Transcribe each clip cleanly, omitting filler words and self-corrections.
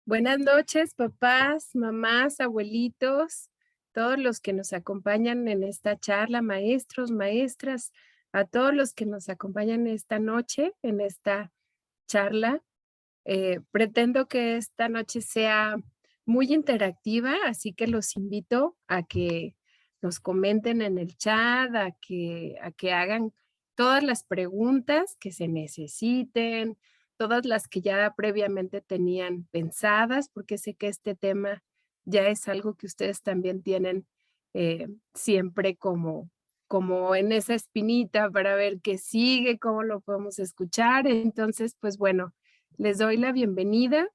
Buenas noches, papás, mamás, abuelitos, todos los que nos acompañan en esta charla, maestros, maestras, a todos los que nos acompañan esta noche en esta charla. Pretendo que esta noche sea muy interactiva, así que los invito a que nos comenten en el chat, a que hagan todas las preguntas que se necesiten, todas las que ya previamente tenían pensadas, porque sé que este tema ya es algo que ustedes también tienen siempre como en esa espinita para ver qué sigue, cómo lo podemos escuchar. Entonces, pues bueno, les doy la bienvenida.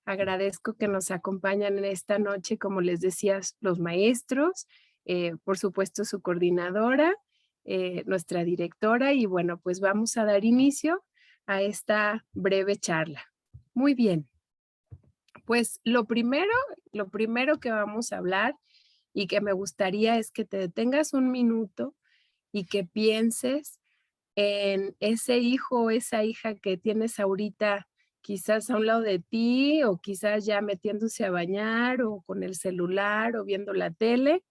Agradezco que nos acompañan en esta noche, como les decía, los maestros, por supuesto su coordinadora, nuestra directora, y bueno, pues vamos a dar inicio a esta breve charla. Muy bien, pues lo primero que vamos a hablar y que me gustaría es que te detengas un minuto y que pienses en ese hijo o esa hija que tienes ahorita, quizás a un lado de ti, o quizás ya metiéndose a bañar, o con el celular, o viendo la tele,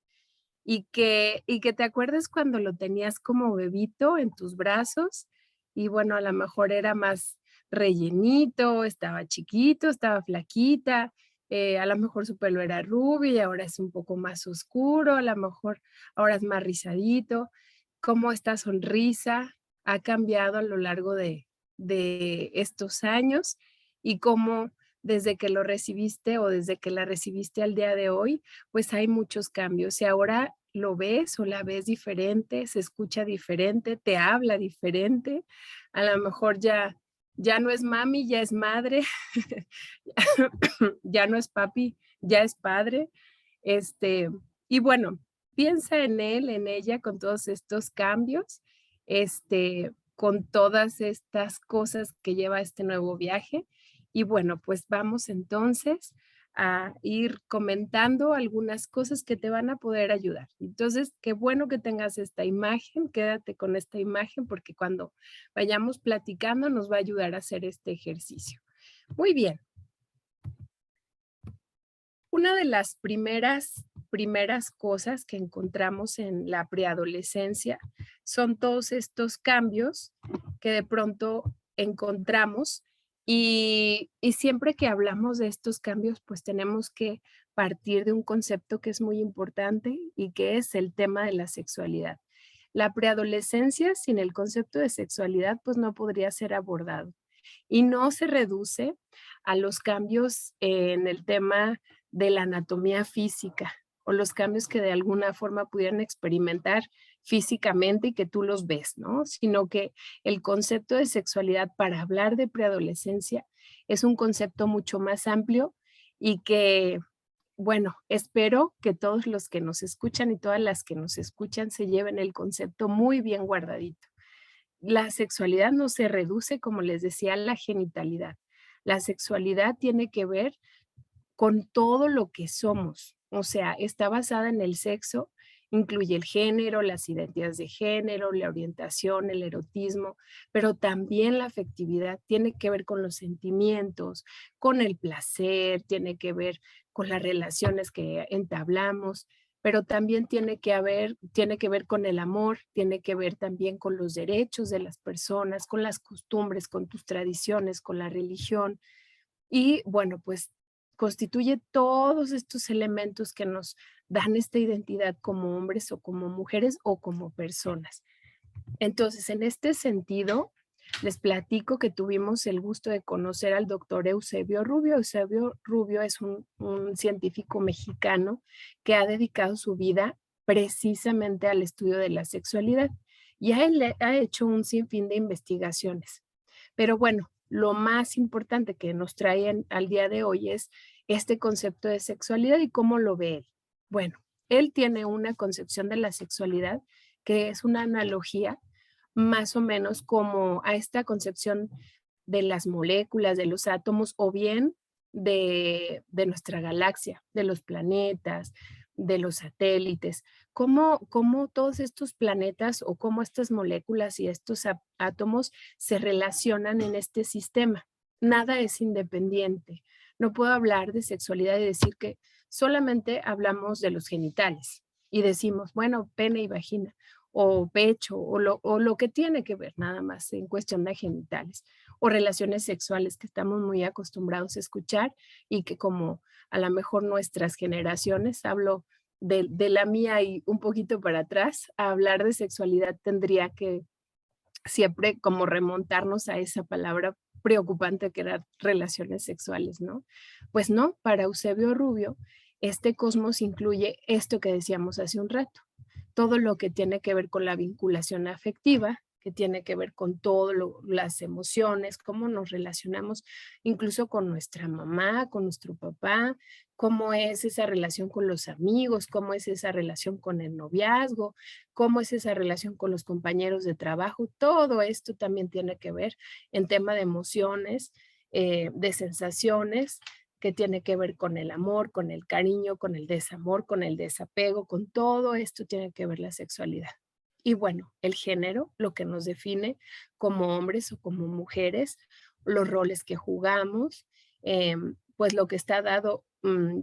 y que te acuerdes cuando lo tenías como bebito en tus brazos, y bueno, a lo mejor era más rellenito, estaba chiquito, estaba flaquita, a lo mejor su pelo era rubio y ahora es un poco más oscuro, a lo mejor ahora es más rizadito. Cómo esta sonrisa ha cambiado a lo largo de estos años y cómo desde que lo recibiste o desde que la recibiste al día de hoy, pues hay muchos cambios y ahora lo ves o la ves diferente, se escucha diferente, te habla diferente, a lo mejor ya no es mami, ya es madre, ya no es papi, ya es padre, este, y bueno, piensa en él, en ella, con todos estos cambios, con todas estas cosas que lleva este nuevo viaje. Y bueno, pues vamos entonces a ir comentando algunas cosas que te van a poder ayudar. Entonces, qué bueno que tengas esta imagen, quédate con esta imagen porque cuando vayamos platicando nos va a ayudar a hacer este ejercicio. Muy bien. Una de las primeras cosas que encontramos en la preadolescencia son todos estos cambios que de pronto encontramos y siempre que hablamos de estos cambios, pues tenemos que partir de un concepto que es muy importante y que es el tema de la sexualidad. La preadolescencia sin el concepto de sexualidad, pues no podría ser abordado y no se reduce a los cambios en el tema de la anatomía física o los cambios que de alguna forma pudieran experimentar físicamente y que tú los ves, ¿no? Sino que el concepto de sexualidad para hablar de preadolescencia es un concepto mucho más amplio y que, bueno, espero que todos los que nos escuchan y todas las que nos escuchan se lleven el concepto muy bien guardadito. La sexualidad no se reduce, como les decía, a la genitalidad. La sexualidad tiene que ver con todo lo que somos, o sea, está basada en el sexo, incluye el género, las identidades de género, la orientación, el erotismo, pero también la afectividad tiene que ver con los sentimientos, con el placer, tiene que ver con las relaciones que entablamos, pero también tiene que ver con el amor, tiene que ver también con los derechos de las personas, con las costumbres, con tus tradiciones, con la religión. Y bueno, pues constituye todos estos elementos que nos dan esta identidad como hombres o como mujeres o como personas. Entonces, en este sentido, les platico que tuvimos el gusto de conocer al doctor Eusebio Rubio. Eusebio Rubio es un científico mexicano que ha dedicado su vida precisamente al estudio de la sexualidad y ha hecho un sinfín de investigaciones. Pero bueno, lo más importante que nos traen al día de hoy es este concepto de sexualidad y cómo lo ve él. Bueno, él tiene una concepción de la sexualidad que es una analogía más o menos como a esta concepción de las moléculas, de los átomos o bien de nuestra galaxia, de los planetas, de los satélites. Cómo todos estos planetas o cómo estas moléculas y estos átomos se relacionan en este sistema. Nada es independiente, No puedo hablar de sexualidad y decir que solamente hablamos de los genitales y decimos, bueno, pene y vagina o pecho o lo que tiene que ver nada más en cuestión de genitales o relaciones sexuales que estamos muy acostumbrados a escuchar y que como a lo mejor nuestras generaciones, hablo de la mía y un poquito para atrás, a hablar de sexualidad tendría que siempre como remontarnos a esa palabra preocupante que era relaciones sexuales, ¿no? Pues no, para Eusebio Rubio, este cosmos incluye esto que decíamos hace un rato, todo lo que tiene que ver con la vinculación afectiva, que tiene que ver con todas las emociones, cómo nos relacionamos incluso con nuestra mamá, con nuestro papá, cómo es esa relación con los amigos, cómo es esa relación con el noviazgo, cómo es esa relación con los compañeros de trabajo. Todo esto también tiene que ver en tema de emociones, de sensaciones, que tiene que ver con el amor, con el cariño, con el desamor, con el desapego, con todo esto tiene que ver la sexualidad. Y bueno, el género, lo que nos define como hombres o como mujeres, los roles que jugamos, pues lo que está dado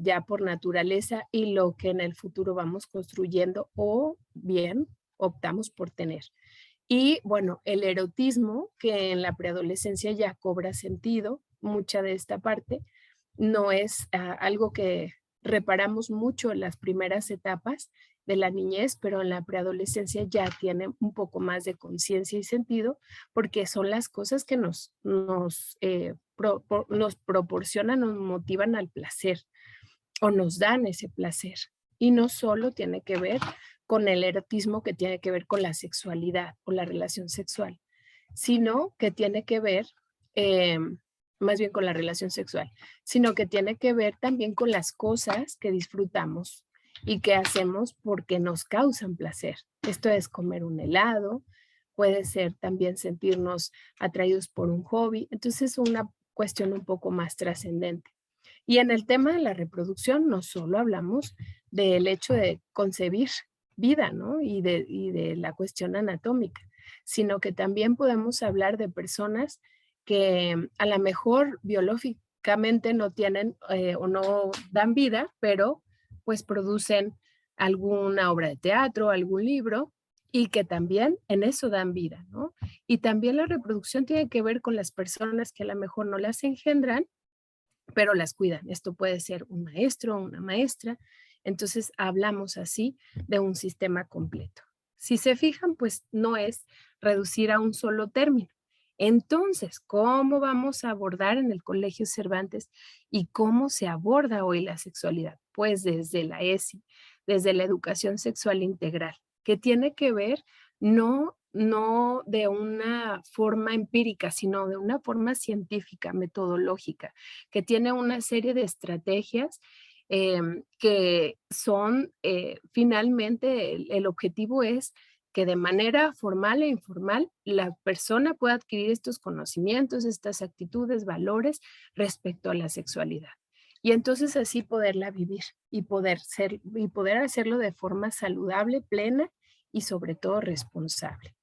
ya por naturaleza y lo que en el futuro vamos construyendo o bien optamos por tener. Y bueno, el erotismo, que en la preadolescencia ya cobra sentido, mucha de esta parte, no es algo que reparamos mucho en las primeras etapas de la niñez, pero en la preadolescencia ya tiene un poco más de conciencia y sentido, porque son las cosas que nos proporcionan, nos motivan al placer o nos dan ese placer. Y no solo tiene que ver con el erotismo que tiene que ver con la sexualidad o la relación sexual, sino que tiene que ver, eh, más bien con la relación sexual, sino que tiene que ver también con las cosas que disfrutamos y que hacemos porque nos causan placer. Esto es comer un helado, puede ser también sentirnos atraídos por un hobby, entonces es una cuestión un poco más trascendente. Y en el tema de la reproducción, no solo hablamos del hecho de concebir vida, ¿no? Y de la cuestión anatómica, sino que también podemos hablar de personas que a lo mejor biológicamente no tienen o no dan vida, pero pues producen alguna obra de teatro, algún libro, y que también en eso dan vida, ¿no? Y también la reproducción tiene que ver con las personas que a lo mejor no las engendran, pero las cuidan. Esto puede ser un maestro o una maestra. Entonces hablamos así de un sistema completo. Si se fijan, pues no es reducir a un solo término. Entonces, ¿cómo vamos a abordar en el Colegio Cervantes y cómo se aborda hoy la sexualidad? Pues desde la ESI, desde la educación sexual integral, que tiene que ver no de una forma empírica, sino de una forma científica, metodológica, que tiene una serie de estrategias que son, finalmente, el objetivo es que de manera formal e informal la persona pueda adquirir estos conocimientos, estas actitudes, valores respecto a la sexualidad. Y entonces así poderla vivir y poder hacerlo de forma saludable, plena y sobre todo responsable.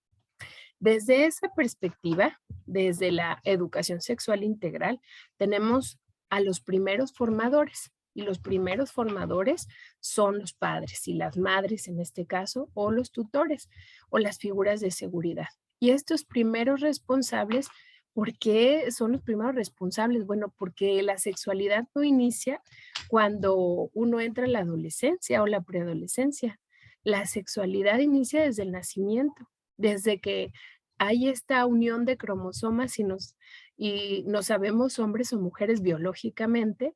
Desde esa perspectiva, desde la educación sexual integral, tenemos a los primeros formadores. Y los primeros formadores son los padres y las madres en este caso, o los tutores o las figuras de seguridad. Y estos primeros responsables, ¿por qué son los primeros responsables? Bueno, porque la sexualidad no inicia cuando uno entra en la adolescencia o la preadolescencia. La sexualidad inicia desde el nacimiento, desde que hay esta unión de cromosomas y nos sabemos hombres o mujeres biológicamente,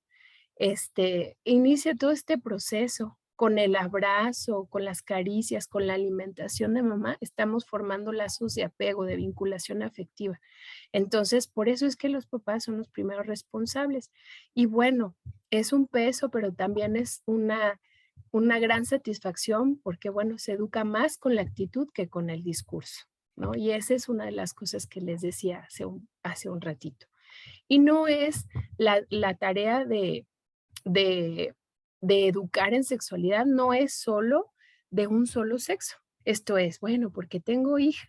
inicia todo este proceso con el abrazo, con las caricias, con la alimentación de mamá, estamos formando lazos de apego, de vinculación afectiva. Entonces, por eso es que los papás son los primeros responsables. Y bueno, es un peso, pero también es una gran satisfacción porque, bueno, se educa más con la actitud que con el discurso, ¿no? Y esa es una de las cosas que les decía hace un ratito. Y no es la tarea de, de educar en sexualidad, no es solo de un solo sexo. Esto es, bueno, porque tengo hija,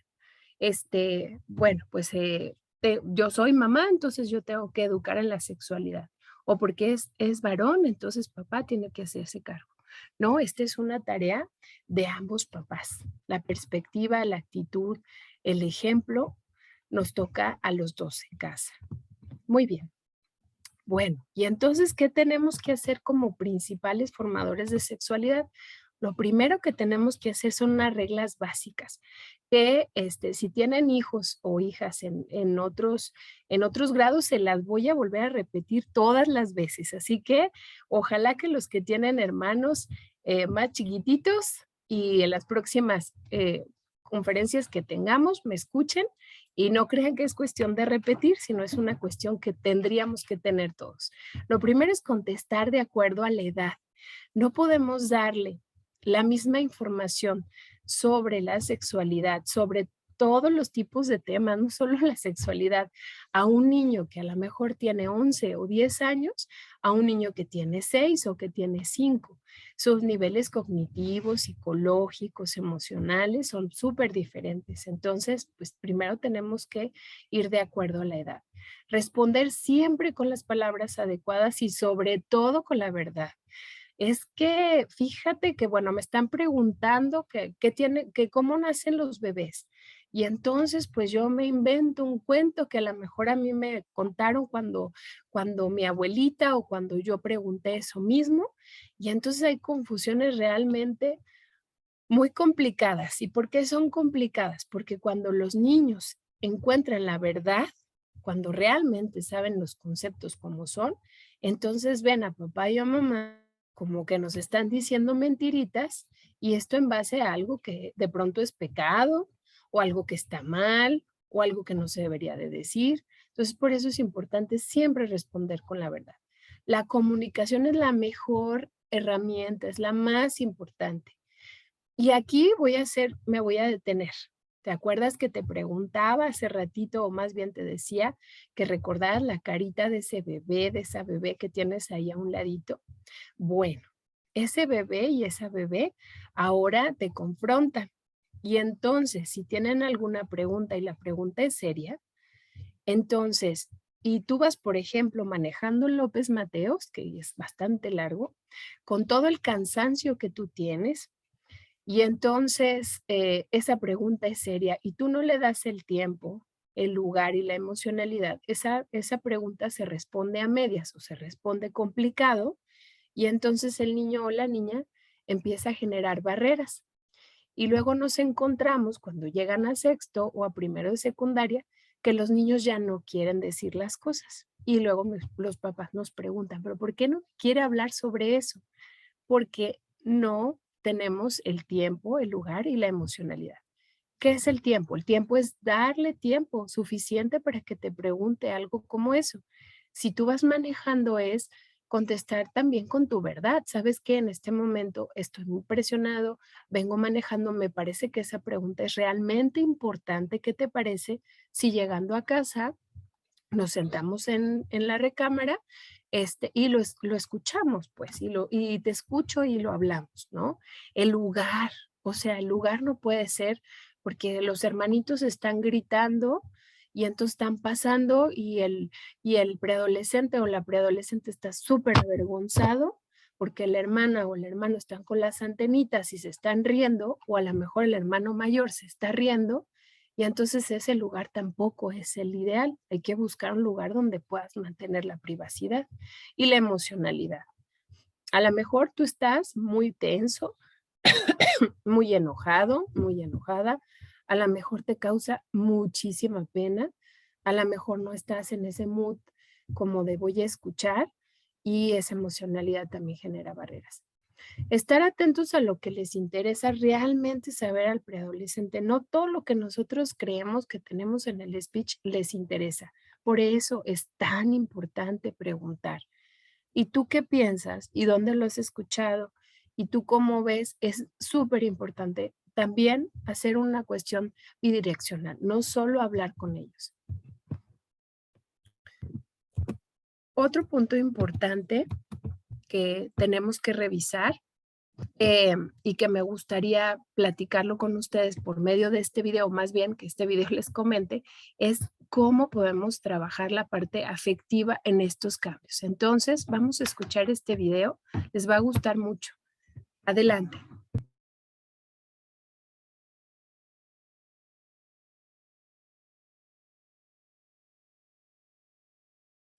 bueno, pues yo soy mamá, entonces yo tengo que educar en la sexualidad. o porque es varón, entonces papá tiene que hacerse cargo. No, esta es una tarea de ambos papás. La perspectiva, la actitud, el ejemplo nos toca a los dos en casa. Muy bien. Bueno, y entonces, ¿qué tenemos que hacer como principales formadores de sexualidad? Lo primero que tenemos que hacer son unas reglas básicas, que si tienen hijos o hijas en otros grados, se las voy a volver a repetir todas las veces. Así que ojalá que los que tienen hermanos más chiquititos y en las próximas conferencias que tengamos me escuchen y no crean que es cuestión de repetir, sino es una cuestión que tendríamos que tener todos. Lo primero es contestar de acuerdo a la edad. No podemos darle la misma información sobre la sexualidad, sobre todos los tipos de temas, no solo la sexualidad, a un niño que a lo mejor tiene 11 o 10 años, a un niño que tiene 6 o que tiene 5. Sus niveles cognitivos, psicológicos, emocionales son súper diferentes. Entonces, pues primero tenemos que ir de acuerdo a la edad. Responder siempre con las palabras adecuadas y sobre todo con la verdad. Es que fíjate que, bueno, me están preguntando que cómo nacen los bebés. Y entonces, pues yo me invento un cuento que a lo mejor a mí me contaron cuando mi abuelita o cuando yo pregunté eso mismo. Y entonces hay confusiones realmente muy complicadas. ¿Y por qué son complicadas? Porque cuando los niños encuentran la verdad, cuando realmente saben los conceptos como son, entonces ven a papá y a mamá como que nos están diciendo mentiritas y esto en base a algo que de pronto es pecado o algo que está mal o algo que no se debería de decir. Entonces, por eso es importante siempre responder con la verdad. La comunicación es la mejor herramienta, es la más importante. Y aquí me voy a detener. ¿Te acuerdas que te preguntaba hace ratito, o más bien te decía, que recordaras la carita de ese bebé, de esa bebé que tienes ahí a un ladito? Bueno, ese bebé y esa bebé ahora te confrontan. Y entonces, si tienen alguna pregunta y la pregunta es seria, entonces, y tú vas, por ejemplo, manejando el López Mateos, que es bastante largo, con todo el cansancio que tú tienes, y entonces esa pregunta es seria y tú no le das el tiempo, el lugar y la emocionalidad. Esa pregunta se responde a medias o se responde complicado y entonces el niño o la niña empieza a generar barreras. Y luego nos encontramos cuando llegan a sexto o a primero de secundaria que los niños ya no quieren decir las cosas. Y luego los papás nos preguntan, ¿pero por qué no quiere hablar sobre eso? Porque no tenemos el tiempo, el lugar y la emocionalidad. ¿Qué es el tiempo? El tiempo es darle tiempo suficiente para que te pregunte algo como eso. Si tú vas manejando es contestar también con tu verdad. ¿Sabes qué? En este momento estoy muy presionado, vengo manejando, me parece que esa pregunta es realmente importante. ¿Qué te parece si llegando a casa nos sentamos en la recámara, y lo escuchamos, pues, y te escucho y lo hablamos, ¿no? El lugar, o sea, el lugar no puede ser porque los hermanitos están gritando y entonces están pasando y el preadolescente o la preadolescente está súper avergonzado porque la hermana o el hermano están con las antenitas y se están riendo, o a lo mejor el hermano mayor se está riendo, y entonces ese lugar tampoco es el ideal. Hay que buscar un lugar donde puedas mantener la privacidad y la emocionalidad. A lo mejor tú estás muy tenso, muy enojado, muy enojada. A lo mejor te causa muchísima pena. A lo mejor no estás en ese mood como de voy a escuchar y esa emocionalidad también genera barreras. Estar atentos a lo que les interesa, realmente saber al preadolescente. No todo lo que nosotros creemos que tenemos en el speech les interesa. Por eso es tan importante preguntar. ¿Y tú qué piensas? ¿Y dónde lo has escuchado? ¿Y tú cómo ves? Es súper importante también hacer una cuestión bidireccional, no solo hablar con ellos. Otro punto importante que tenemos que revisar y que me gustaría platicarlo con ustedes por medio de este video, más bien que este video les comente, es cómo podemos trabajar la parte afectiva en estos cambios. Entonces, vamos a escuchar este video, les va a gustar mucho. Adelante.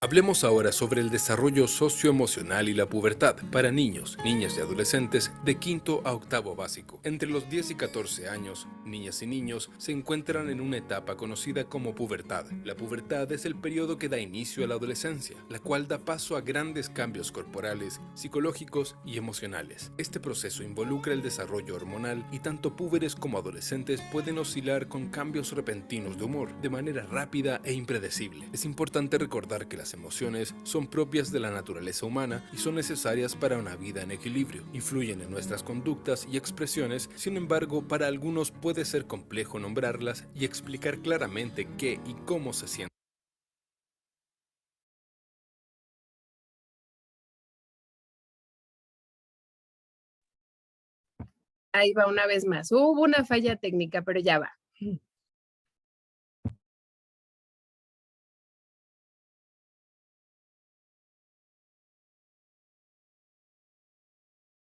Hablemos ahora sobre el desarrollo socioemocional y la pubertad para niños, niñas y adolescentes de quinto a octavo básico. Entre los 10 y 14 años, niñas y niños se encuentran en una etapa conocida como pubertad. La pubertad es el periodo que da inicio a la adolescencia, la cual da paso a grandes cambios corporales, psicológicos y emocionales. Este proceso involucra el desarrollo hormonal y tanto púberes como adolescentes pueden oscilar con cambios repentinos de humor de manera rápida e impredecible. Es importante recordar que las emociones son propias de la naturaleza humana y son necesarias para una vida en equilibrio. Influyen en nuestras conductas y expresiones, sin embargo, para algunos puede ser complejo nombrarlas y explicar claramente qué y cómo se sienten. Ahí va una vez más. Hubo una falla técnica, pero ya va.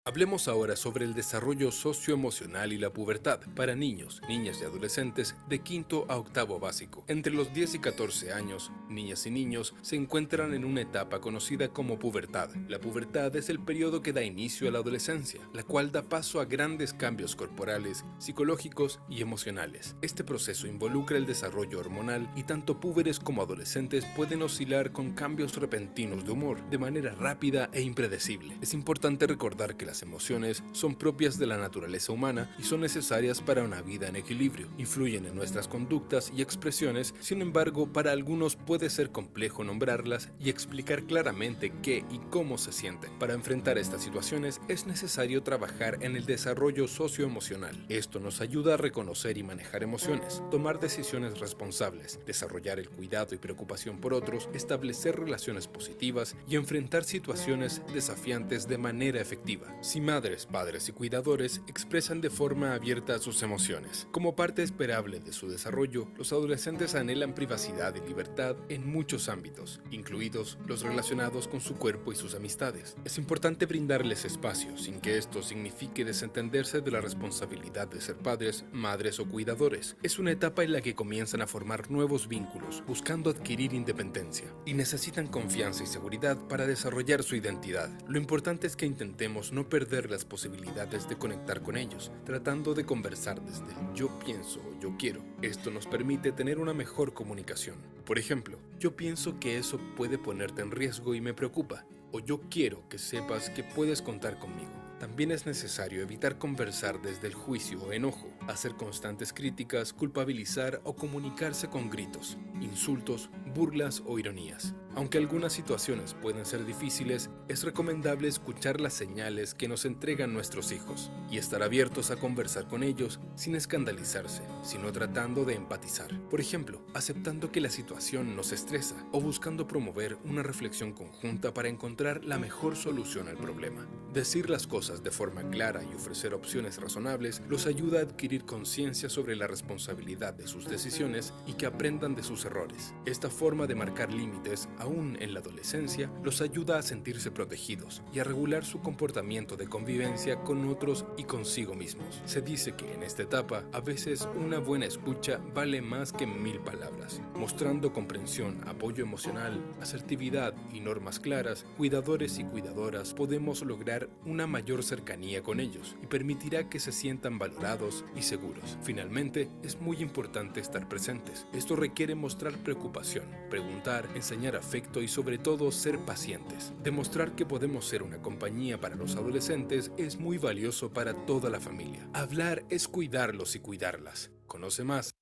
Hablemos ahora sobre el desarrollo socioemocional y la pubertad para niños, niñas y adolescentes de quinto a octavo básico. Entre los 10 y 14 años, niñas y niños se encuentran en una etapa conocida como pubertad. La pubertad es el periodo que da inicio a la adolescencia, la cual da paso a grandes cambios corporales, psicológicos y emocionales. Este proceso involucra el desarrollo hormonal y tanto púberes como adolescentes pueden oscilar con cambios repentinos de humor de manera rápida e impredecible. Es importante recordar que las emociones son propias de la naturaleza humana y son necesarias para una vida en equilibrio. Influyen en nuestras conductas y expresiones, sin embargo, para algunos puede ser complejo nombrarlas y explicar claramente qué y cómo se sienten. Para enfrentar estas situaciones es necesario trabajar en el desarrollo socioemocional. Esto nos ayuda a reconocer y manejar emociones, tomar decisiones responsables, desarrollar el cuidado y preocupación por otros, establecer relaciones positivas y enfrentar situaciones desafiantes de manera efectiva. Si madres, padres y cuidadores expresan de forma abierta sus emociones. Como parte esperable de su desarrollo, los adolescentes anhelan privacidad y libertad en muchos ámbitos, incluidos los relacionados con su cuerpo y sus amistades. Es importante brindarles espacio, sin que esto signifique desentenderse de la responsabilidad de ser padres, madres o cuidadores. Es una etapa en la que comienzan a formar nuevos vínculos, buscando adquirir independencia, y necesitan confianza y seguridad para desarrollar su identidad. Lo importante es que intentemos no perder las posibilidades de conectar con ellos, tratando de conversar desde el yo pienso o yo quiero. Esto nos permite tener una mejor comunicación. Por ejemplo, yo pienso que eso puede ponerte en riesgo y me preocupa, o yo quiero que sepas que puedes contar conmigo. También es necesario evitar conversar desde el juicio o enojo, hacer constantes críticas, culpabilizar o comunicarse con gritos, insultos, burlas o ironías. Aunque algunas situaciones pueden ser difíciles, es recomendable escuchar las señales que nos entregan nuestros hijos y estar abiertos a conversar con ellos sin escandalizarse, sino tratando de empatizar. Por ejemplo, aceptando que la situación nos estresa o buscando promover una reflexión conjunta para encontrar la mejor solución al problema. Decir las cosas de forma clara y ofrecer opciones razonables los ayuda a adquirir conciencia sobre la responsabilidad de sus decisiones y que aprendan de sus errores. Esta forma de marcar límites, aún en la adolescencia, los ayuda a sentirse protegidos y a regular su comportamiento de convivencia con otros y consigo mismos. Se dice que en esta etapa, a veces una buena escucha vale más que 1000 palabras. Mostrando comprensión, apoyo emocional, asertividad y normas claras, cuidadores y cuidadoras podemos lograr una mayor cercanía con ellos y permitirá que se sientan valorados y seguros. Finalmente, es muy importante estar presentes. Esto requiere mostrar preocupación, preguntar, enseñar afecto y sobre todo ser pacientes. Demostrar que podemos ser una compañía para los adolescentes es muy valioso para toda la familia. Hablar es cuidarlos y cuidarlas. Conoce más.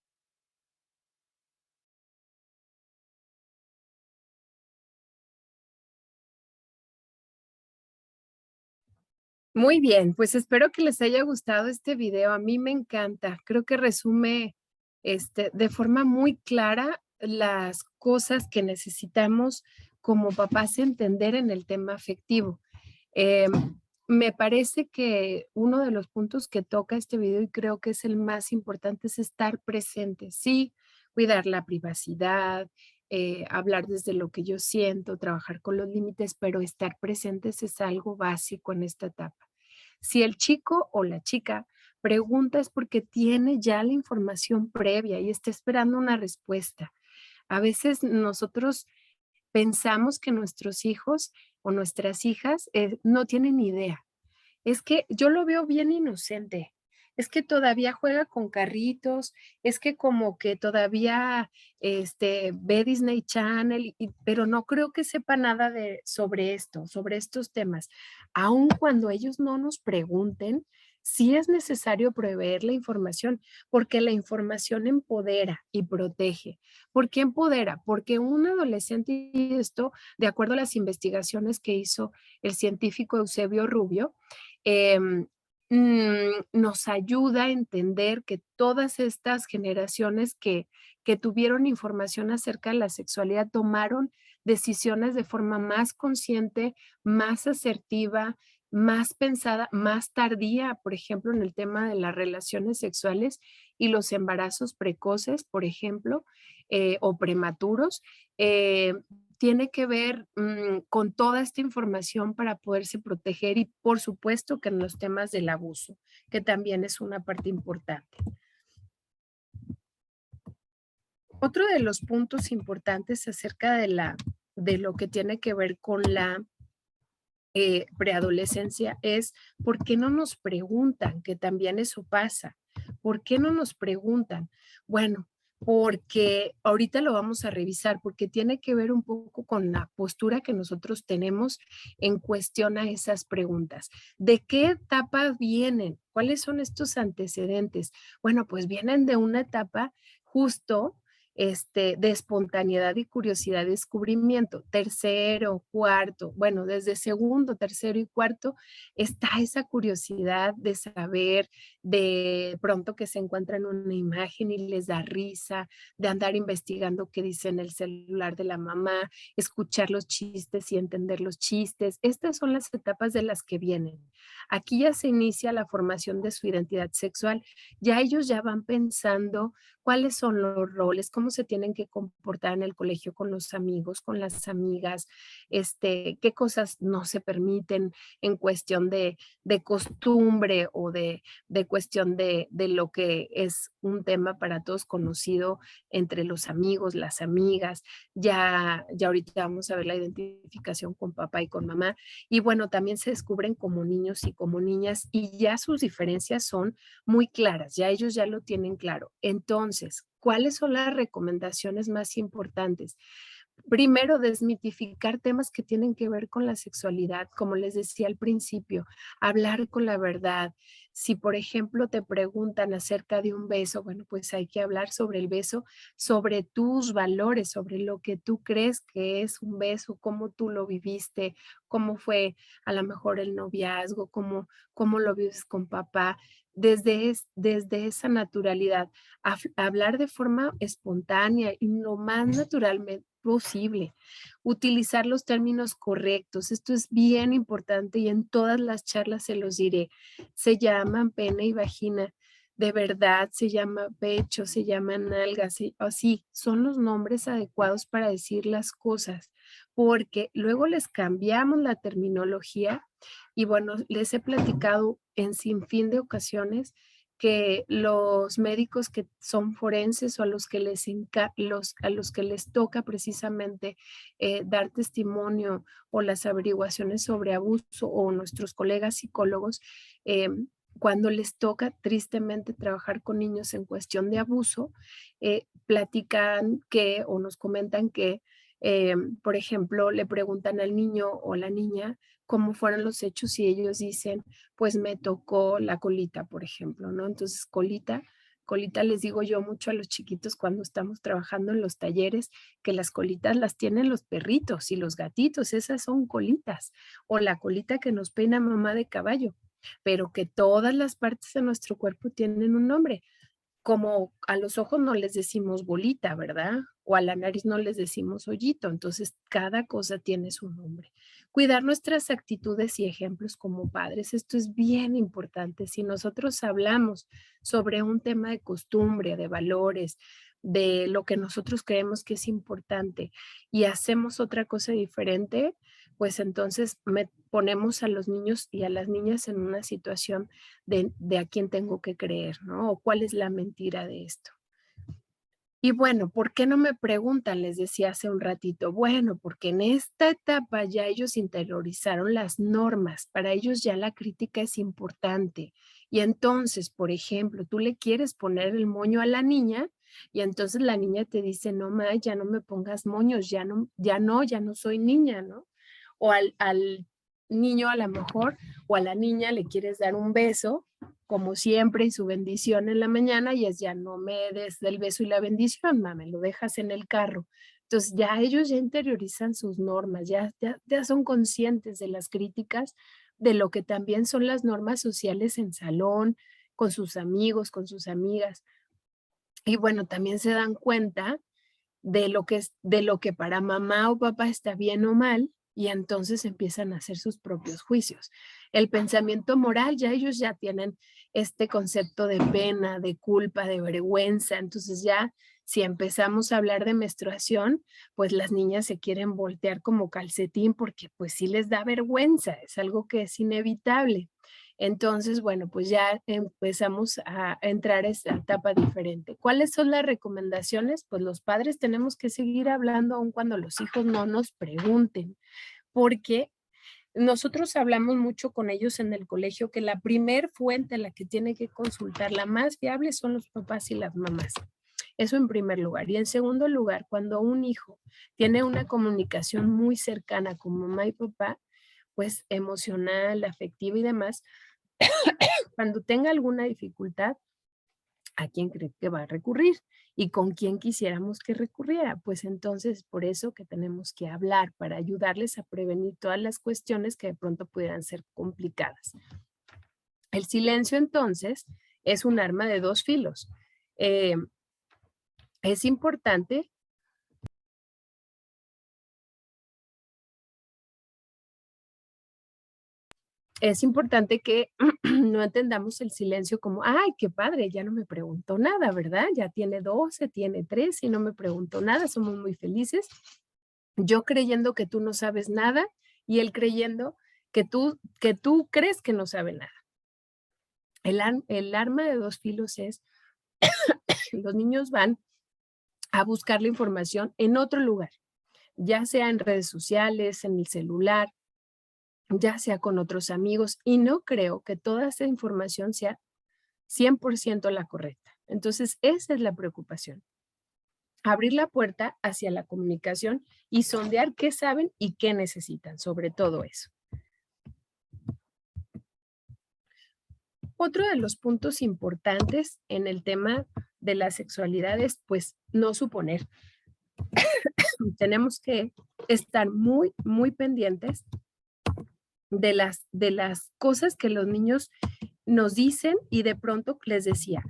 Muy bien, pues espero que les haya gustado este video. A mí me encanta. Creo que resume de forma muy clara las cosas que necesitamos como papás entender en el tema afectivo. Em, Me parece que uno de los puntos que toca este video, y creo que es el más importante, es estar presente. Sí, cuidar la privacidad, hablar desde lo que yo siento, trabajar con los límites, pero estar presentes es algo básico en esta etapa. Si el chico o la chica pregunta es porque tiene ya la información previa y está esperando una respuesta. A veces nosotros pensamos que nuestros hijos o nuestras hijas no tienen idea. Es que yo lo veo bien inocente. Es que todavía juega con carritos, es que como que todavía ve Disney Channel, pero no creo que sepa nada sobre esto, sobre estos temas. Aun cuando ellos no nos pregunten, sí es necesario proveer la información, porque la información empodera y protege. ¿Por qué empodera? Porque un adolescente, y esto, de acuerdo a las investigaciones que hizo el científico Eusebio Rubio, em, nos ayuda a entender que todas estas generaciones que tuvieron información acerca de la sexualidad tomaron decisiones de forma más consciente, más asertiva, más pensada, más tardía, por ejemplo, en el tema de las relaciones sexuales y los embarazos precoces, por ejemplo, o prematuros. eh, Tiene que ver con toda esta información para poderse proteger y por supuesto que en los temas del abuso, que también es una parte importante. Otro de los puntos importantes acerca de lo que tiene que ver con la preadolescencia es por qué no nos preguntan, que también eso pasa. ¿Por qué no nos preguntan? Bueno, porque ahorita lo vamos a revisar, porque tiene que ver un poco con la postura que nosotros tenemos en cuestión a esas preguntas. ¿De qué etapa vienen? ¿Cuáles son estos antecedentes? Bueno, pues vienen de una etapa justo de espontaneidad y curiosidad, descubrimiento. Tercero, cuarto, bueno, desde segundo, tercero y cuarto está esa curiosidad de saber, de pronto que se encuentran una imagen y les da risa, de andar investigando qué dice en el celular de la mamá, escuchar los chistes y entender los chistes. Estas son las etapas de las que vienen. Aquí ya se inicia la formación de su identidad sexual. Ya ellos ya van pensando cuáles son los roles, cómo se tienen que comportar en el colegio con los amigos, con las amigas, qué cosas no se permiten en cuestión de costumbre o de cuestión de lo que es un tema para todos conocido entre los amigos, las amigas. Ya ahorita vamos a ver la identificación con papá y con mamá. Y bueno, también se descubren como niños y como niñas y ya sus diferencias son muy claras, ya ellos ya lo tienen claro. Entonces, ¿cuáles son las recomendaciones más importantes? Primero, desmitificar temas que tienen que ver con la sexualidad, como les decía al principio, hablar con la verdad. Si, por ejemplo, te preguntan acerca de un beso, bueno, pues hay que hablar sobre el beso, sobre tus valores, sobre lo que tú crees que es un beso, cómo tú lo viviste, cómo fue a lo mejor el noviazgo, cómo lo vives con papá. Desde esa naturalidad, hablar de forma espontánea y lo más naturalmente posible. Utilizar los términos correctos. Esto es bien importante y en todas las charlas se los diré. Se llaman pene y vagina. De verdad, se llama pecho, se llama nalga, así son los nombres adecuados para decir las cosas, porque luego les cambiamos la terminología y bueno, les he platicado en sinfín de ocasiones que los médicos que son forenses o a los que a los que les toca precisamente dar testimonio o las averiguaciones sobre abuso o nuestros colegas psicólogos, eh, cuando les toca tristemente trabajar con niños en cuestión de abuso, platican que o nos comentan que, por ejemplo, le preguntan al niño o la niña cómo fueron los hechos y ellos dicen, pues me tocó la colita, por ejemplo, ¿no? Entonces, colita les digo yo mucho a los chiquitos cuando estamos trabajando en los talleres, que las colitas las tienen los perritos y los gatitos, esas son colitas, o la colita que nos peina mamá de caballo, pero que todas las partes de nuestro cuerpo tienen un nombre. como a los ojos no les decimos bolita, ¿verdad? O a la nariz no les decimos hoyito, entonces cada cosa tiene su nombre. Cuidar nuestras actitudes y ejemplos como padres, esto es bien importante. Si nosotros hablamos sobre un tema de costumbre, de valores, de lo que nosotros creemos que es importante y hacemos otra cosa diferente, pues entonces ponemos a los niños y a las niñas en una situación de a quién tengo que creer, ¿no? O cuál es la mentira de esto. Y bueno, ¿por qué no me preguntan? Les decía hace un ratito. Bueno, porque en esta etapa ya ellos interiorizaron las normas. Para ellos ya la crítica es importante. Y entonces, por ejemplo, tú le quieres poner el moño a la niña y entonces la niña te dice, no, ma, ya no me pongas moños, ya no soy niña, ¿no? O al niño a lo mejor o a la niña le quieres dar un beso como siempre, y su bendición en la mañana, y es ya no me des el beso y la bendición, me lo dejas en el carro. Entonces ya ellos ya interiorizan sus normas, ya son conscientes de las críticas, de lo que también son las normas sociales en salón, con sus amigos, con sus amigas. Y bueno, también se dan cuenta de lo que para mamá o papá está bien o mal, y entonces empiezan a hacer sus propios juicios. El pensamiento moral, ya ellos ya tienen este concepto de pena, de culpa, de vergüenza. Entonces ya si empezamos a hablar de menstruación, pues las niñas se quieren voltear como calcetín porque pues sí les da vergüenza, es algo que es inevitable. Entonces, bueno, pues ya empezamos a entrar a esta etapa diferente. ¿Cuáles son las recomendaciones? Pues los padres tenemos que seguir hablando aun cuando los hijos no nos pregunten, porque nosotros hablamos mucho con ellos en el colegio que la primer fuente a la que tiene que consultar, la más fiable, son los papás y las mamás. Eso en primer lugar. Y en segundo lugar, cuando un hijo tiene una comunicación muy cercana con mamá y papá, pues emocional, afectiva y demás, cuando tenga alguna dificultad, ¿a quién cree que va a recurrir? ¿Y con quién quisiéramos que recurriera? Pues entonces, por eso que tenemos que hablar para ayudarles a prevenir todas las cuestiones que de pronto pudieran ser complicadas. El silencio, entonces, es un arma de dos filos. Eh, es importante que no entendamos el silencio como, ay, qué padre, ya no me preguntó nada, ¿verdad? Ya tiene 12, tiene 13 y no me preguntó nada, somos muy felices. Yo creyendo que tú no sabes nada y él creyendo que tú crees que no sabe nada. El arma de dos filos es, los niños van a buscar la información en otro lugar, ya sea en redes sociales, en el celular, ya sea con otros amigos, y no creo que toda esa información sea 100% la correcta. Entonces, esa es la preocupación. Abrir la puerta hacia la comunicación y sondear qué saben y qué necesitan, sobre todo eso. Otro de los puntos importantes en el tema de la sexualidad es, pues, no suponer. Tenemos que estar muy, muy pendientes de las cosas que los niños nos dicen y de pronto les decía,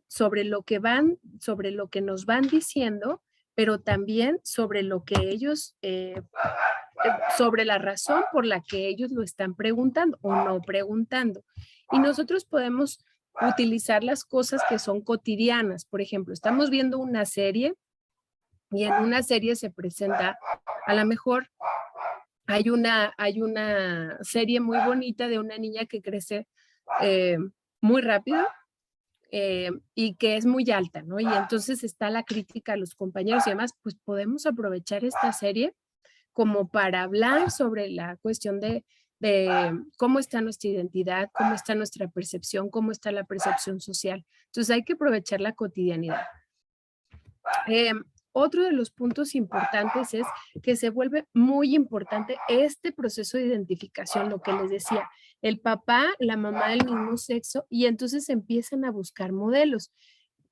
sobre lo que nos van diciendo, pero también sobre lo que ellos, sobre la razón por la que ellos lo están preguntando o no preguntando. Y nosotros podemos utilizar las cosas que son cotidianas. Por ejemplo, estamos viendo una serie y en una serie se presenta, a lo mejor hay una serie muy bonita de una niña que crece eh, muy rápido y que es muy alta, ¿no? Y entonces está la crítica a los compañeros y demás, pues podemos aprovechar esta serie como para hablar sobre la cuestión de cómo está nuestra identidad, cómo está nuestra percepción, cómo está la percepción social. Entonces hay que aprovechar la cotidianidad. Otro de los puntos importantes es que se vuelve muy importante este proceso de identificación, lo que les decía, el papá, la mamá del mismo sexo, y entonces empiezan a buscar modelos.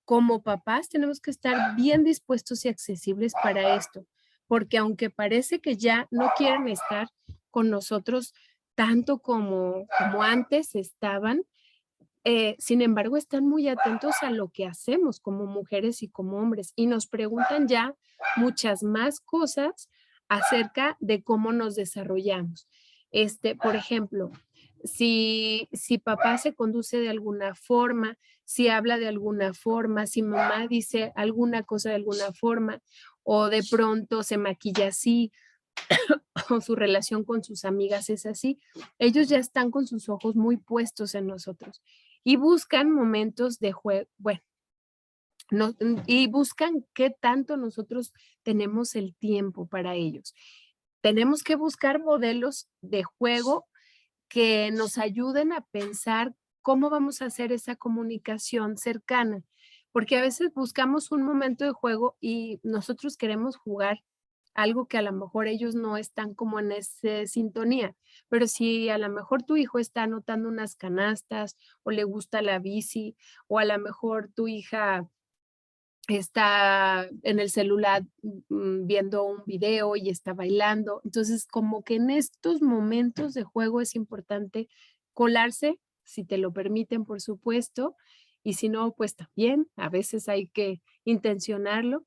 Como papás tenemos que estar bien dispuestos y accesibles para esto, porque aunque parece que ya no quieren estar con nosotros tanto como antes estaban, Sin embargo, están muy atentos a lo que hacemos como mujeres y como hombres y nos preguntan ya muchas más cosas acerca de cómo nos desarrollamos. Por ejemplo, si papá se conduce de alguna forma, si habla de alguna forma, si mamá dice alguna cosa de alguna forma, o de pronto se maquilla así, o su relación con sus amigas es así, ellos ya están con sus ojos muy puestos en nosotros y buscan momentos de juego, bueno, y buscan qué tanto nosotros tenemos el tiempo para ellos. Tenemos que buscar modelos de juego que nos ayuden a pensar cómo vamos a hacer esa comunicación cercana, porque a veces buscamos un momento de juego y nosotros queremos jugar algo que a lo mejor ellos no están como en ese sintonía, pero si a lo mejor tu hijo está anotando unas canastas o le gusta la bici o a lo mejor tu hija está en el celular, viendo un video y está bailando. Entonces, como que en estos momentos de juego es importante colarse, si te lo permiten, por supuesto, y si no, pues también a veces hay que intencionarlo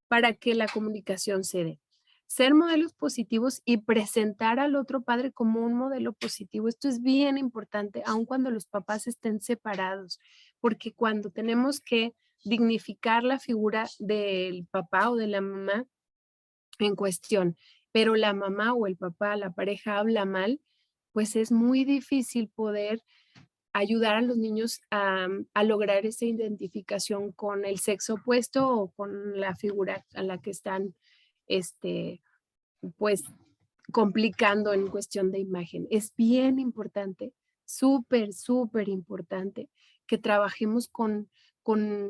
para que la comunicación se dé. Ser modelos positivos y presentar al otro padre como un modelo positivo. Esto es bien importante, aun cuando los papás estén separados, porque cuando tenemos que dignificar la figura del papá o de la mamá en cuestión, pero la mamá o el papá, la pareja habla mal, pues es muy difícil poder ayudar a los niños a lograr esa identificación con el sexo opuesto o con la figura a la que están, este, pues, complicando en cuestión de imagen. Es bien importante, súper, súper importante que trabajemos con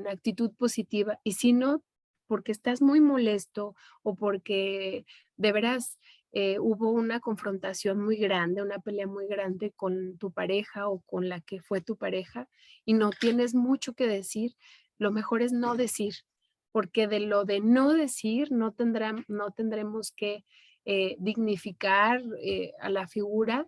actitud positiva y si no, porque estás muy molesto o porque de veras hubo una confrontación muy grande, una pelea muy grande con tu pareja o con la que fue tu pareja y no tienes mucho que decir, lo mejor es no decir, porque de lo de no decir no tendremos que dignificar a la figura,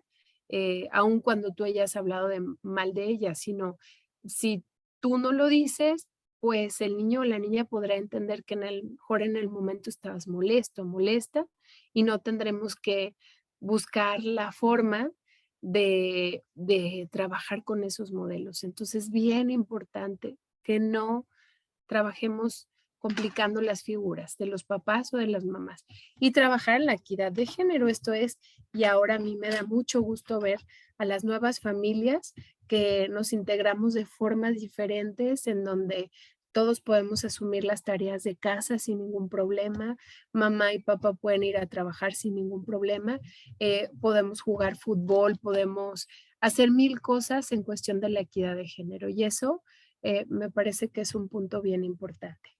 aun cuando tú hayas hablado mal de ella, sino si tú no lo dices, pues el niño o la niña podrá entender que mejor en el momento estabas molesto, molesta, y no tendremos que buscar la forma de trabajar con esos modelos. Entonces, bien importante que no trabajemos complicando las figuras de los papás o de las mamás y trabajar en la equidad de género. Esto es, y ahora a mí me da mucho gusto ver a las nuevas familias que nos integramos de formas diferentes en donde todos podemos asumir las tareas de casa sin ningún problema, mamá y papá pueden ir a trabajar sin ningún problema, podemos jugar fútbol, podemos hacer mil cosas en cuestión de la equidad de género y eso me parece que es un punto bien importante.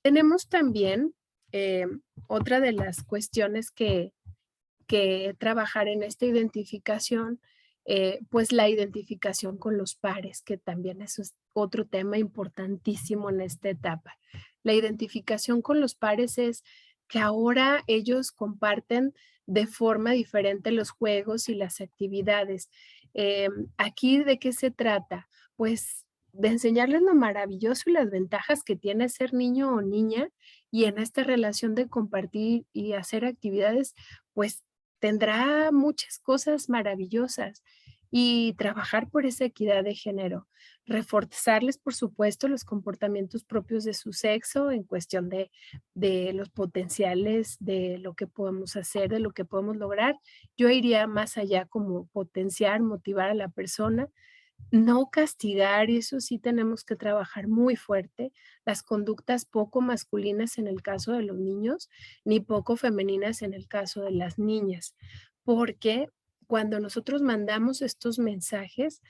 Tenemos también otra de las cuestiones que trabajar en esta identificación, pues la identificación con los pares, que también eso es otro tema importantísimo en esta etapa. La identificación con los pares es que ahora ellos comparten de forma diferente los juegos y las actividades. Aquí, ¿de qué se trata? Pues de enseñarles lo maravilloso y las ventajas que tiene ser niño o niña y en esta relación de compartir y hacer actividades, pues tendrá muchas cosas maravillosas y trabajar por esa equidad de género, reforzarles, por supuesto, los comportamientos propios de su sexo en cuestión de los potenciales, de lo que podemos hacer, de lo que podemos lograr. Yo iría más allá como potenciar, motivar a la persona, no castigar, y eso sí tenemos que trabajar muy fuerte, las conductas poco masculinas en el caso de los niños, ni poco femeninas en el caso de las niñas, porque cuando nosotros mandamos estos mensajes,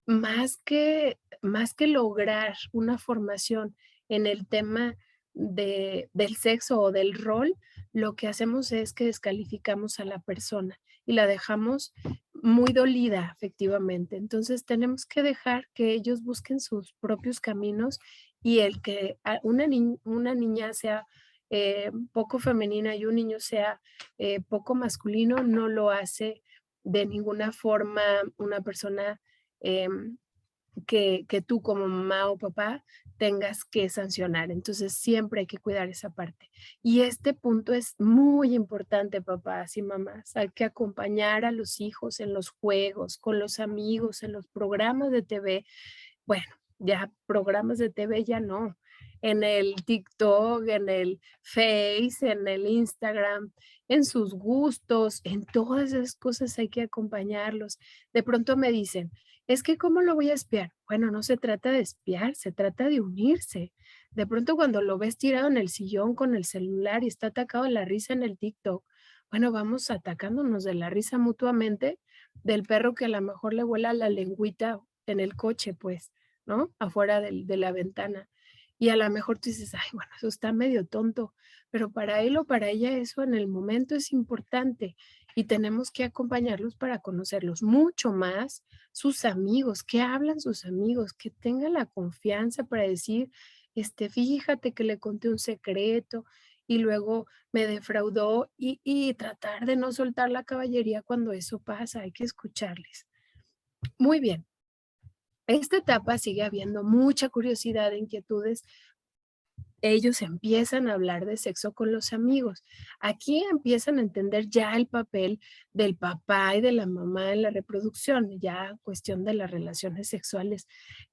más que lograr una formación en el tema del sexo o del rol, lo que hacemos es que descalificamos a la persona y la dejamos muy dolida efectivamente. Entonces tenemos que dejar que ellos busquen sus propios caminos y el que una niña sea poco femenina y un niño sea poco masculino no lo hace de ninguna forma una persona em, que tú como mamá o papá tengas que sancionar. Entonces siempre hay que cuidar esa parte. Y este punto es muy importante, papás y mamás. Hay que acompañar a los hijos en los juegos, con los amigos, en los programas de TV. Bueno, ya programas de TV ya no. En el TikTok, en el Face, en el Instagram, en sus gustos, en todas esas cosas hay que acompañarlos. De pronto me dicen, es que ¿cómo lo voy a espiar? Bueno, no se trata de espiar, se trata de unirse. De pronto cuando lo ves tirado en el sillón con el celular y está atacado de la risa en el TikTok, bueno, vamos atacándonos de la risa mutuamente del perro que a lo mejor le vuela la lengüita en el coche, pues, ¿no? Afuera de la ventana. Y a lo mejor tú dices, ay, bueno, eso está medio tonto, pero para él o para ella eso en el momento es importante y tenemos que acompañarlos para conocerlos mucho más, sus amigos, qué hablan sus amigos, que tengan la confianza para decir, fíjate que le conté un secreto y luego me defraudó y tratar de no soltar la caballería cuando eso pasa, hay que escucharles. Muy bien. Esta etapa sigue habiendo mucha curiosidad e inquietudes. Ellos empiezan a hablar de sexo con los amigos. Aquí empiezan a entender ya el papel del papá y de la mamá en la reproducción, ya cuestión de las relaciones sexuales,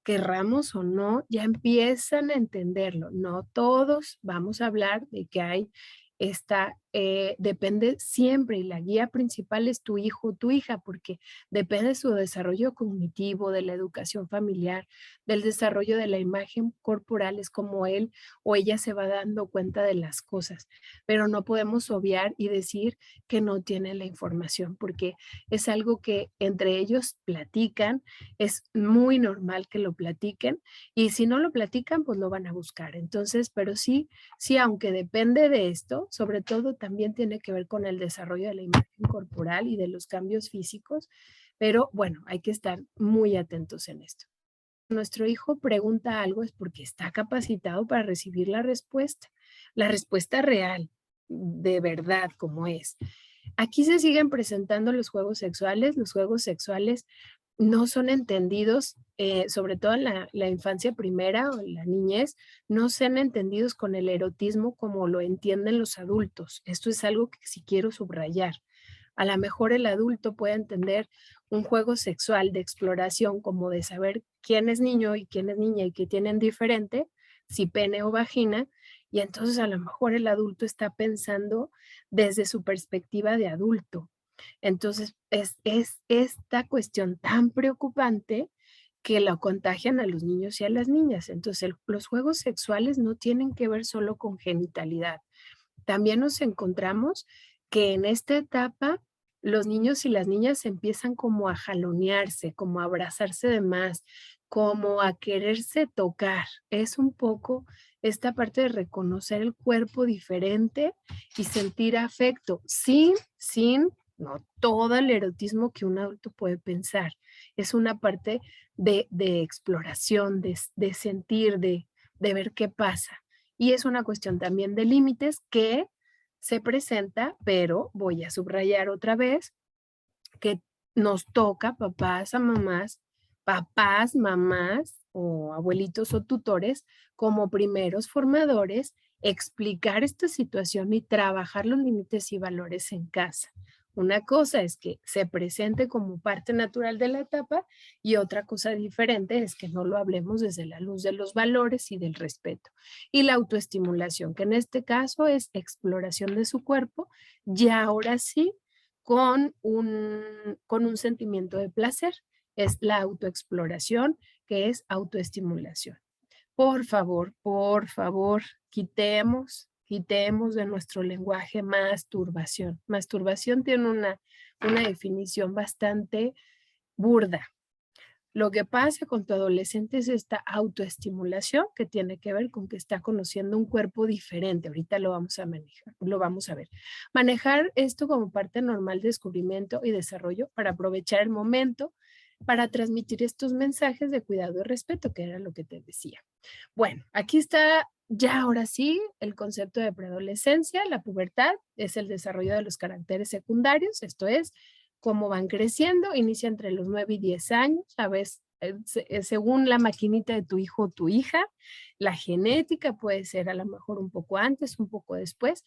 querramos o no, ya empiezan a entenderlo. No todos vamos a hablar de que hay depende siempre y la guía principal es tu hijo o tu hija, porque depende de su desarrollo cognitivo, de la educación familiar, del desarrollo de la imagen corporal, es como él o ella se va dando cuenta de las cosas, pero no podemos obviar y decir que no tienen la información, porque es algo que entre ellos platican, es muy normal que lo platiquen y si no lo platican, pues lo van a buscar. Entonces, pero sí, sí, aunque depende de esto, sobre todo también tiene que ver con el desarrollo de la imagen corporal y de los cambios físicos, pero bueno, hay que estar muy atentos en esto. Nuestro hijo pregunta algo es porque está capacitado para recibir la respuesta real, de verdad como es. Aquí se siguen presentando los juegos sexuales no son entendidos, sobre todo en la infancia primera o en la niñez, no sean entendidos con el erotismo como lo entienden los adultos. Esto es algo que sí quiero subrayar. A lo mejor el adulto puede entender un juego sexual de exploración como de saber quién es niño y quién es niña y qué tienen diferente, si pene o vagina, y entonces a lo mejor el adulto está pensando desde su perspectiva de adulto. Entonces es esta cuestión tan preocupante que la contagian a los niños y a las niñas. Entonces los juegos sexuales no tienen que ver solo con genitalidad. También nos encontramos que en esta etapa los niños y las niñas empiezan como a jalonearse, como a abrazarse de más, como a quererse tocar. Es un poco esta parte de reconocer el cuerpo diferente y sentir afecto sin no todo el erotismo que un adulto puede pensar. Es una parte de exploración, de sentir, de ver qué pasa. Y es una cuestión también de límites que se presenta, pero voy a subrayar otra vez que nos toca papás, mamás o abuelitos o tutores como primeros formadores, explicar esta situación y trabajar los límites y valores en casa. Una cosa es que se presente como parte natural de la etapa y otra cosa diferente es que no lo hablemos desde la luz de los valores y del respeto. Y la autoestimulación, que en este caso es exploración de su cuerpo, ya ahora sí con un sentimiento de placer. Es la autoexploración, que es autoestimulación. Por favor, quitemos de nuestro lenguaje masturbación. Masturbación tiene una definición bastante burda. Lo que pasa con tu adolescente es esta autoestimulación que tiene que ver con que está conociendo un cuerpo diferente. Ahorita lo vamos a manejar, lo vamos a ver. Manejar esto como parte normal de descubrimiento y desarrollo para aprovechar el momento para transmitir estos mensajes de cuidado y respeto, que era lo que te decía. Bueno, aquí está ya ahora sí el concepto de preadolescencia. La pubertad es el desarrollo de los caracteres secundarios, esto es cómo van creciendo, inicia entre los 9 y 10 años, a veces, según la maquinita de tu hijo o tu hija, la genética puede ser a lo mejor un poco antes, un poco después,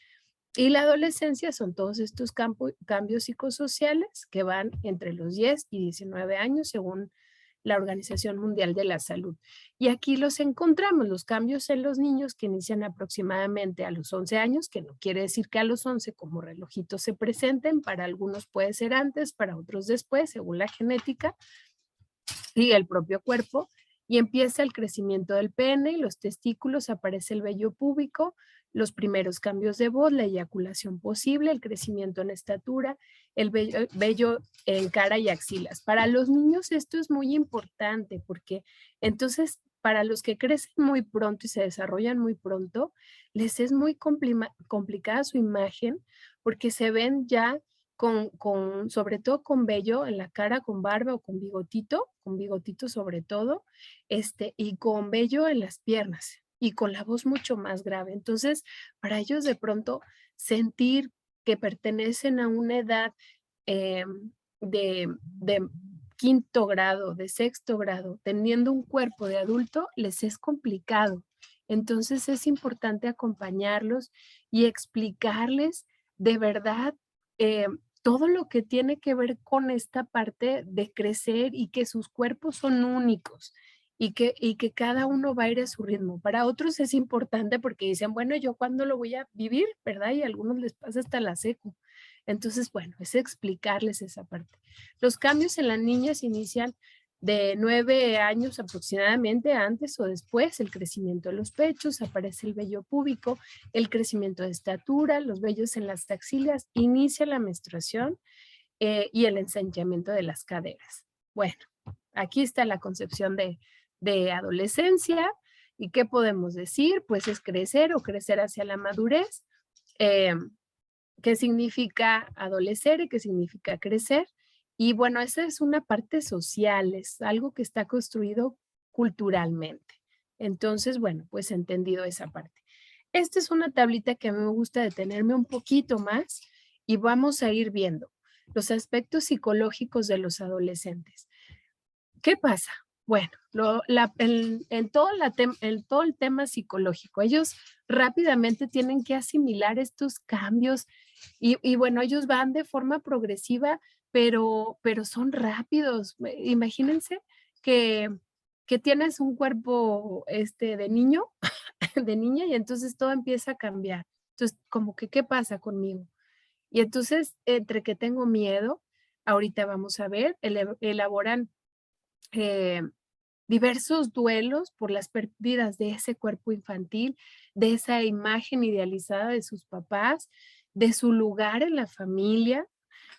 y la adolescencia son todos estos cambios psicosociales que van entre los 10 y 19 años, según la Organización Mundial de la Salud. Y aquí los encontramos, los cambios en los niños que inician aproximadamente a los 11 años, que no quiere decir que a los 11 como relojitos se presenten, para algunos puede ser antes, para otros después, según la genética y el propio cuerpo, y empieza el crecimiento del pene, los testículos, aparece el vello púbico, los primeros cambios de voz, la eyaculación posible, el crecimiento en estatura, el vello en cara y axilas. Para los niños esto es muy importante porque entonces para los que crecen muy pronto y se desarrollan muy pronto, les es muy complicada su imagen porque se ven ya sobre todo con vello en la cara, con barba o con bigotito sobre todo, y con vello en las piernas y con la voz mucho más grave. Entonces, para ellos de pronto sentir que pertenecen a una edad de quinto grado, de sexto grado, teniendo un cuerpo de adulto, les es complicado. Entonces es importante acompañarlos y explicarles de verdad eh, todo lo que tiene que ver con esta parte de crecer y que sus cuerpos son únicos y que cada uno va a ir a su ritmo. Para otros es importante porque dicen, bueno, ¿yo cuándo lo voy a vivir? ¿Verdad? Y a algunos les pasa hasta la secu. Entonces, bueno, es explicarles esa parte. Los cambios en las niñas inician de 9 años aproximadamente, antes o después, el crecimiento de los pechos, aparece el vello púbico, el crecimiento de estatura, los vellos en las axilas, inicia la menstruación y el ensanchamiento de las caderas. Bueno, aquí está la concepción de adolescencia. ¿Y qué podemos decir? Pues es crecer o crecer hacia la madurez. Eh, ¿Qué significa adolecer y qué significa crecer? Y bueno, esa es una parte social, es algo que está construido culturalmente. Entonces, bueno, pues entendido esa parte. Esta es una tablita que a mí me gusta detenerme un poquito más y vamos a ir viendo los aspectos psicológicos de los adolescentes. ¿Qué pasa? Bueno, en todo el tema psicológico, ellos rápidamente tienen que asimilar estos cambios y bueno, ellos van de forma progresiva, pero son rápidos. Imagínense que, que tienes un cuerpo de niño, de niña, y entonces todo empieza a cambiar. Entonces, como que, ¿qué pasa conmigo? Y entonces, entre que tengo miedo, ahorita vamos a ver, elaboran eh, diversos duelos por las pérdidas de ese cuerpo infantil, de esa imagen idealizada de sus papás, de su lugar en la familia.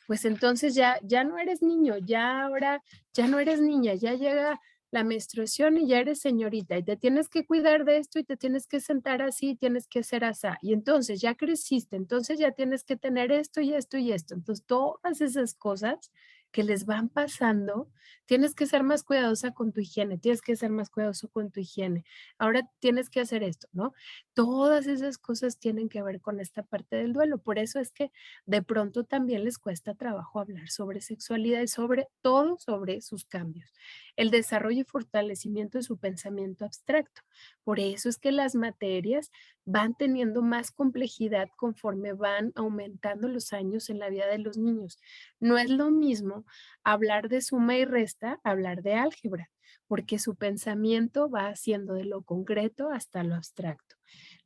Pues entonces ya no eres niño, ya ahora ya no eres niña, ya llega la menstruación y ya eres señorita y te tienes que cuidar de esto y te tienes que sentar así, tienes que ser así. Y entonces ya creciste, entonces ya tienes que tener esto y esto y esto. Entonces todas esas cosas que les van pasando, tienes que ser más cuidadosa con tu higiene, tienes que ser más cuidadoso con tu higiene. Ahora tienes que hacer esto, ¿no? Todas esas cosas tienen que ver con esta parte del duelo. Por eso es que de pronto también les cuesta trabajo hablar sobre sexualidad y sobre todo sobre sus cambios, el desarrollo y fortalecimiento de su pensamiento abstracto. Por eso es que las materias van teniendo más complejidad conforme van aumentando los años en la vida de los niños. No es lo mismo hablar de suma y resta, hablar de álgebra, porque su pensamiento va haciendo de lo concreto hasta lo abstracto.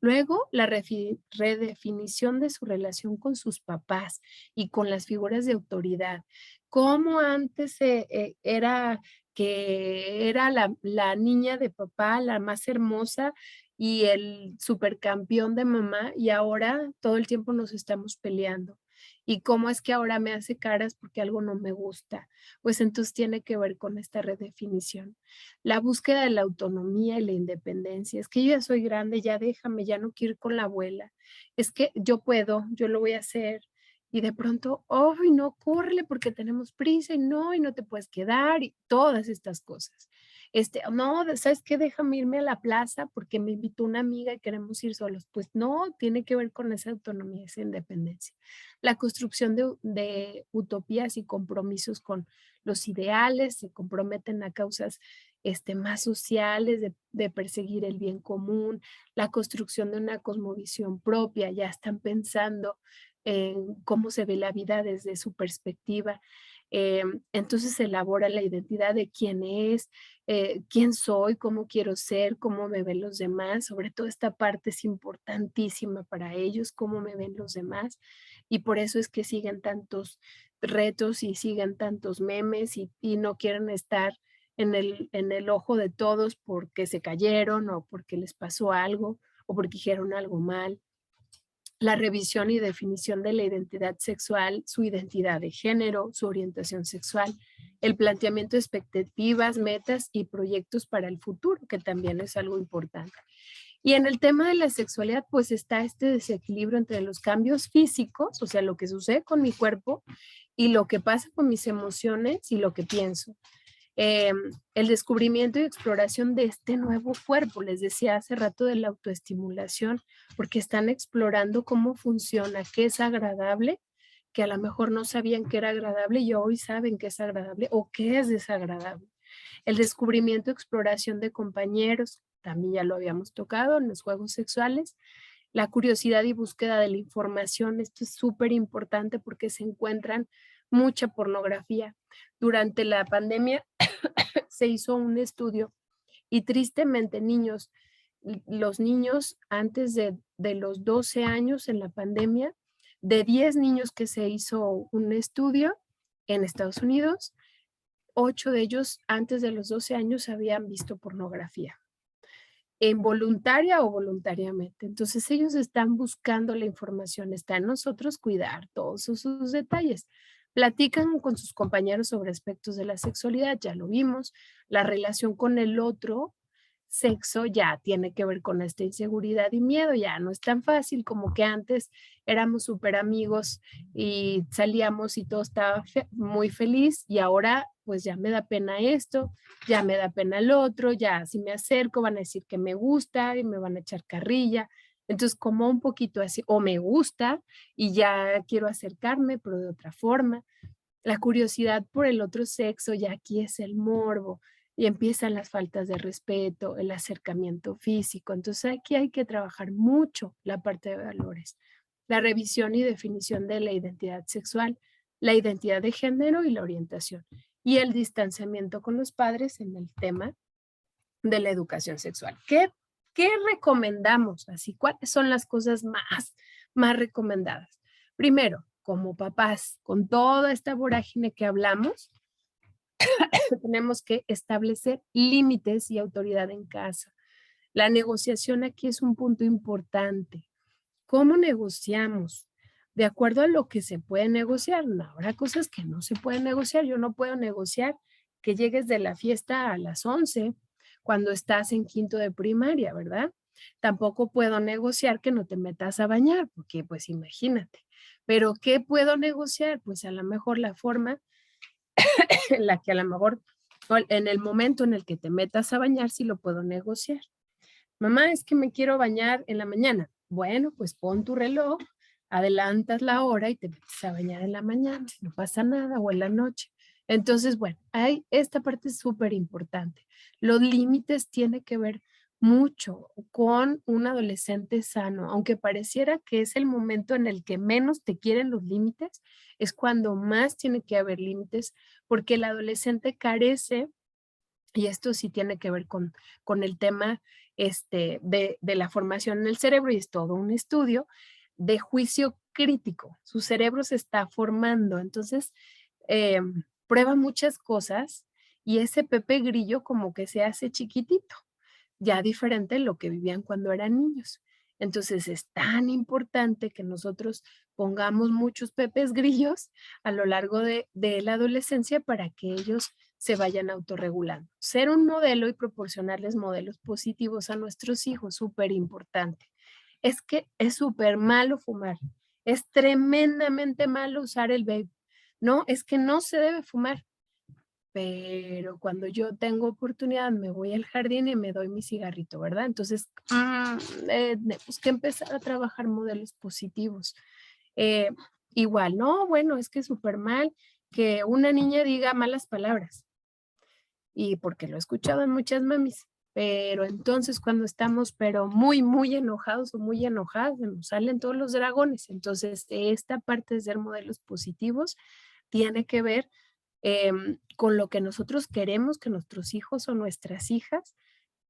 Luego, la redefinición de su relación con sus papás y con las figuras de autoridad. Como antes era que era la niña de papá, la más hermosa y el supercampeón de mamá, y ahora todo el tiempo nos estamos peleando. ¿Y cómo es que ahora me hace caras porque algo no me gusta? Pues entonces tiene que ver con esta redefinición. La búsqueda de la autonomía y la independencia. Es que yo ya soy grande, ya déjame, ya no quiero ir con la abuela. Es que yo puedo, yo lo voy a hacer. Y de pronto, ¡ay, no, córrele porque tenemos prisa y no te puedes quedar! Y todas estas cosas. No, ¿sabes qué? Déjame irme a la plaza porque me invitó una amiga y queremos ir solos. Pues no, tiene que ver con esa autonomía, esa independencia. La construcción de utopías y compromisos con los ideales, se comprometen a causas más sociales, de perseguir el bien común, la construcción de una cosmovisión propia, ya están pensando en cómo se ve la vida desde su perspectiva. Entonces se elabora la identidad de quién es, quién soy, cómo quiero ser, cómo me ven los demás. Sobre todo esta parte es importantísima para ellos, cómo me ven los demás. Y por eso es que siguen tantos retos y siguen tantos memes y no quieren estar en el ojo de todos porque se cayeron o porque les pasó algo o porque dijeron algo mal. La revisión y definición de la identidad sexual, su identidad de género, su orientación sexual, el planteamiento de expectativas, metas y proyectos para el futuro, que también es algo importante. Y en el tema de la sexualidad, pues está este desequilibrio entre los cambios físicos, o sea, lo que sucede con mi cuerpo y lo que pasa con mis emociones y lo que pienso. El descubrimiento y exploración de este nuevo cuerpo, les decía hace rato de la autoestimulación, porque están explorando cómo funciona, qué es agradable, que a lo mejor no sabían que era agradable y hoy saben que es agradable o qué es desagradable. El descubrimiento, exploración de compañeros, también ya lo habíamos tocado en los juegos sexuales. La curiosidad y búsqueda de la información, esto es súper importante porque se encuentran mucha pornografía. Durante la pandemia se hizo un estudio y tristemente los niños antes de los 12 años en la pandemia, de 10 niños que se hizo un estudio en Estados Unidos, 8 de ellos antes de los 12 años habían visto pornografía, involuntaria o voluntariamente. Entonces ellos están buscando la información, está en nosotros cuidar todos esos detalles. Platican con sus compañeros sobre aspectos de la sexualidad, ya lo vimos, la relación con el otro sexo ya tiene que ver con esta inseguridad y miedo, ya no es tan fácil como que antes éramos súper amigos y salíamos y todo estaba muy feliz y ahora pues ya me da pena esto, ya me da pena el otro, ya si me acerco van a decir que me gusta y me van a echar carrilla. Entonces, como un poquito así, o me gusta y ya quiero acercarme, pero de otra forma. La curiosidad por el otro sexo, ya aquí es el morbo y empiezan las faltas de respeto, el acercamiento físico. Entonces, aquí hay que trabajar mucho la parte de valores. La revisión y definición de la identidad sexual, la identidad de género y la orientación. Y el distanciamiento con los padres en el tema de la educación sexual. ¿Qué recomendamos? Así, ¿cuáles son las cosas más recomendadas? Primero, como papás, con toda esta vorágine que hablamos, tenemos que establecer límites y autoridad en casa. La negociación aquí es un punto importante. ¿Cómo negociamos? De acuerdo a lo que se puede negociar. No, habrá cosas que no se pueden negociar. Yo no puedo negociar que llegues de la fiesta a las 11 cuando estás en quinto de primaria, ¿verdad? Tampoco puedo negociar que no te metas a bañar, porque pues imagínate. Pero ¿qué puedo negociar? Pues a lo mejor la forma en la que a lo mejor en el momento en el que te metas a bañar sí lo puedo negociar. Mamá, es que me quiero bañar en la mañana. Bueno, pues pon tu reloj, adelantas la hora y te metes a bañar en la mañana, no pasa nada, o en la noche. Entonces, bueno, esta parte es súper importante. Los límites tienen que ver mucho con un adolescente sano, aunque pareciera que es el momento en el que menos te quieren los límites, es cuando más tiene que haber límites, porque el adolescente carece, y esto sí tiene que ver con el tema de la formación en el cerebro, y es todo un estudio de juicio crítico. Su cerebro se está formando, entonces eh, prueba muchas cosas y ese Pepe Grillo como que se hace chiquitito, ya diferente de lo que vivían cuando eran niños. Entonces es tan importante que nosotros pongamos muchos pepes grillos a lo largo de la adolescencia para que ellos se vayan autorregulando. Ser un modelo y proporcionarles modelos positivos a nuestros hijos, súper importante. Es que es súper malo fumar, es tremendamente malo usar el vape. No, es que no se debe fumar. pero cuando yo tengo oportunidad me voy al jardín y me doy mi cigarrito, ¿verdad? Entonces, tenemos que empezar a trabajar modelos positivos. Eh, igual, no, bueno, es que es súper mal que una niña diga malas palabras y porque lo he escuchado en muchas mamis, pero entonces cuando estamos pero muy, muy enojados o muy enojadas, nos salen todos los dragones. Entonces, esta parte de ser modelos positivos tiene que ver con lo que nosotros queremos que nuestros hijos o nuestras hijas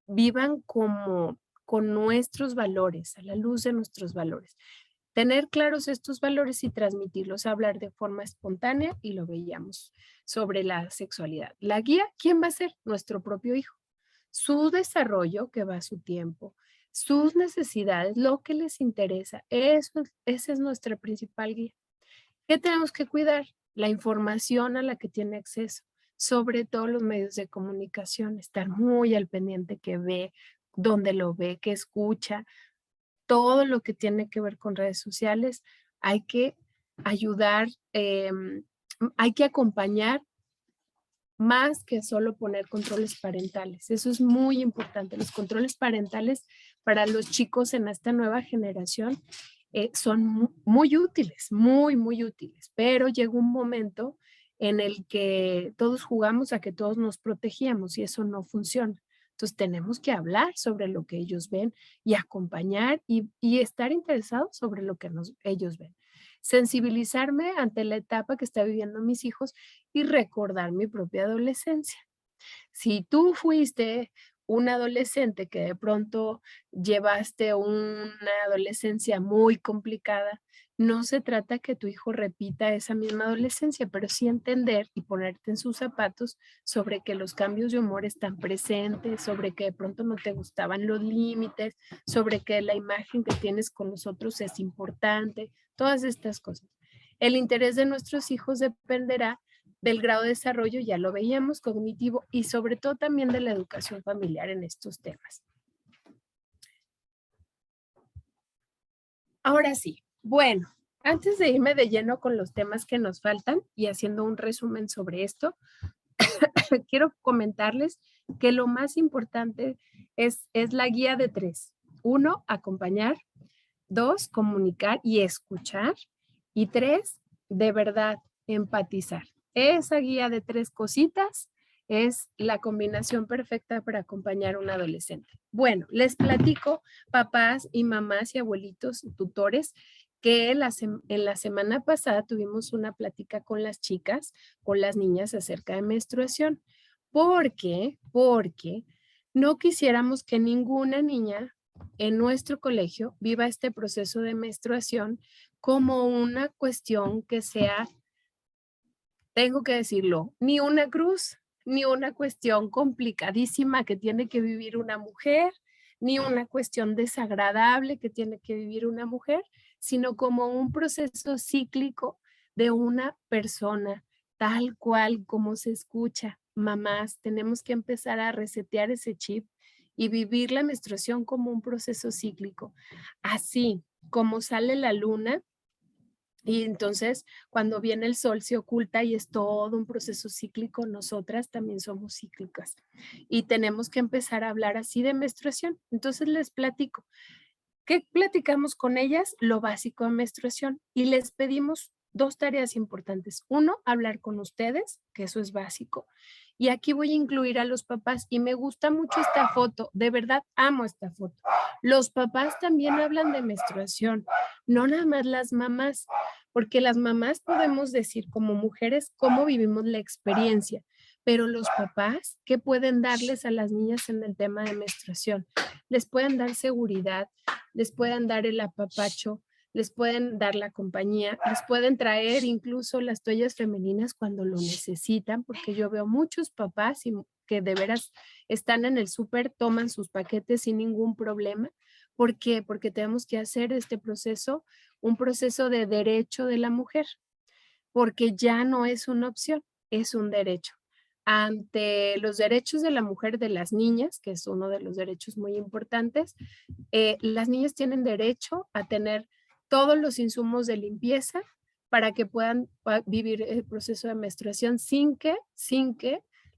vivan como con nuestros valores, a la luz de nuestros valores. Tener claros estos valores y transmitirlos, hablar de forma espontánea y lo veíamos sobre la sexualidad. La guía, ¿quién va a ser? Nuestro propio hijo. Su desarrollo, que va a su tiempo, sus necesidades, lo que les interesa, esa es nuestra principal guía. ¿Qué tenemos que cuidar? La información a la que tiene acceso, sobre todo los medios de comunicación, estar muy al pendiente que ve, dónde lo ve, que escucha, todo lo que tiene que ver con redes sociales, hay que ayudar, hay que acompañar más que solo poner controles parentales. Eso es muy importante. Los controles parentales para los chicos en esta nueva generación son muy útiles, muy, muy útiles, pero llega un momento en el que todos jugamos a que todos nos protegíamos y eso no funciona. Entonces tenemos que hablar sobre lo que ellos ven y acompañar y estar interesados sobre lo que ellos ven. Sensibilizarme ante la etapa que está viviendo mis hijos y recordar mi propia adolescencia. Si tú fuiste un adolescente que de pronto llevaste una adolescencia muy complicada, no se trata que tu hijo repita esa misma adolescencia, pero sí entender y ponerte en sus zapatos sobre que los cambios de humor están presentes, sobre que de pronto no te gustaban los límites, sobre que la imagen que tienes con los otros es importante, todas estas cosas. El interés de nuestros hijos dependerá del grado de desarrollo, ya lo veíamos, cognitivo y sobre todo también de la educación familiar en estos temas. Ahora sí, bueno, antes de irme de lleno con los temas que nos faltan y haciendo un resumen sobre esto, quiero comentarles que lo más importante es la guía de 3. 1, acompañar. 2, comunicar y escuchar. Y 3, de verdad, empatizar. Esa guía de 3 cositas es la combinación perfecta para acompañar a un adolescente. Bueno, les platico, papás y mamás y abuelitos, tutores, que en la semana pasada tuvimos una plática con las chicas, con las niñas acerca de menstruación. ¿Por qué? Porque no quisiéramos que ninguna niña en nuestro colegio viva este proceso de menstruación como una cuestión que sea, tengo que decirlo, ni una cruz, ni una cuestión complicadísima que tiene que vivir una mujer, ni una cuestión desagradable que tiene que vivir una mujer, sino como un proceso cíclico de una persona, tal cual como se escucha. Mamás, tenemos que empezar a resetear ese chip y vivir la menstruación como un proceso cíclico. Así como sale la luna, y entonces, cuando viene el sol se oculta y es todo un proceso cíclico, nosotras también somos cíclicas y tenemos que empezar a hablar así de menstruación. Entonces les platico. ¿Qué platicamos con ellas? Lo básico de menstruación y les pedimos 2 tareas importantes. 1, hablar con ustedes, que eso es básico. Y aquí voy a incluir a los papás y me gusta mucho esta foto, de verdad amo esta foto. Los papás también hablan de menstruación, no nada más las mamás, porque las mamás podemos decir como mujeres cómo vivimos la experiencia, pero los papás, ¿qué pueden darles a las niñas en el tema de menstruación? Les pueden dar seguridad, les pueden dar el apapacho, les pueden dar la compañía, les pueden traer incluso las toallas femeninas cuando lo necesitan, porque yo veo muchos papás que de veras están en el súper, toman sus paquetes sin ningún problema. ¿Por qué? Porque tenemos que hacer este proceso un proceso de derecho de la mujer, porque ya no es una opción, es un derecho. Ante los derechos de la mujer, de las niñas, que es uno de los derechos muy importantes, las niñas tienen derecho a tener todos los insumos de limpieza para que puedan vivir el proceso de menstruación sin que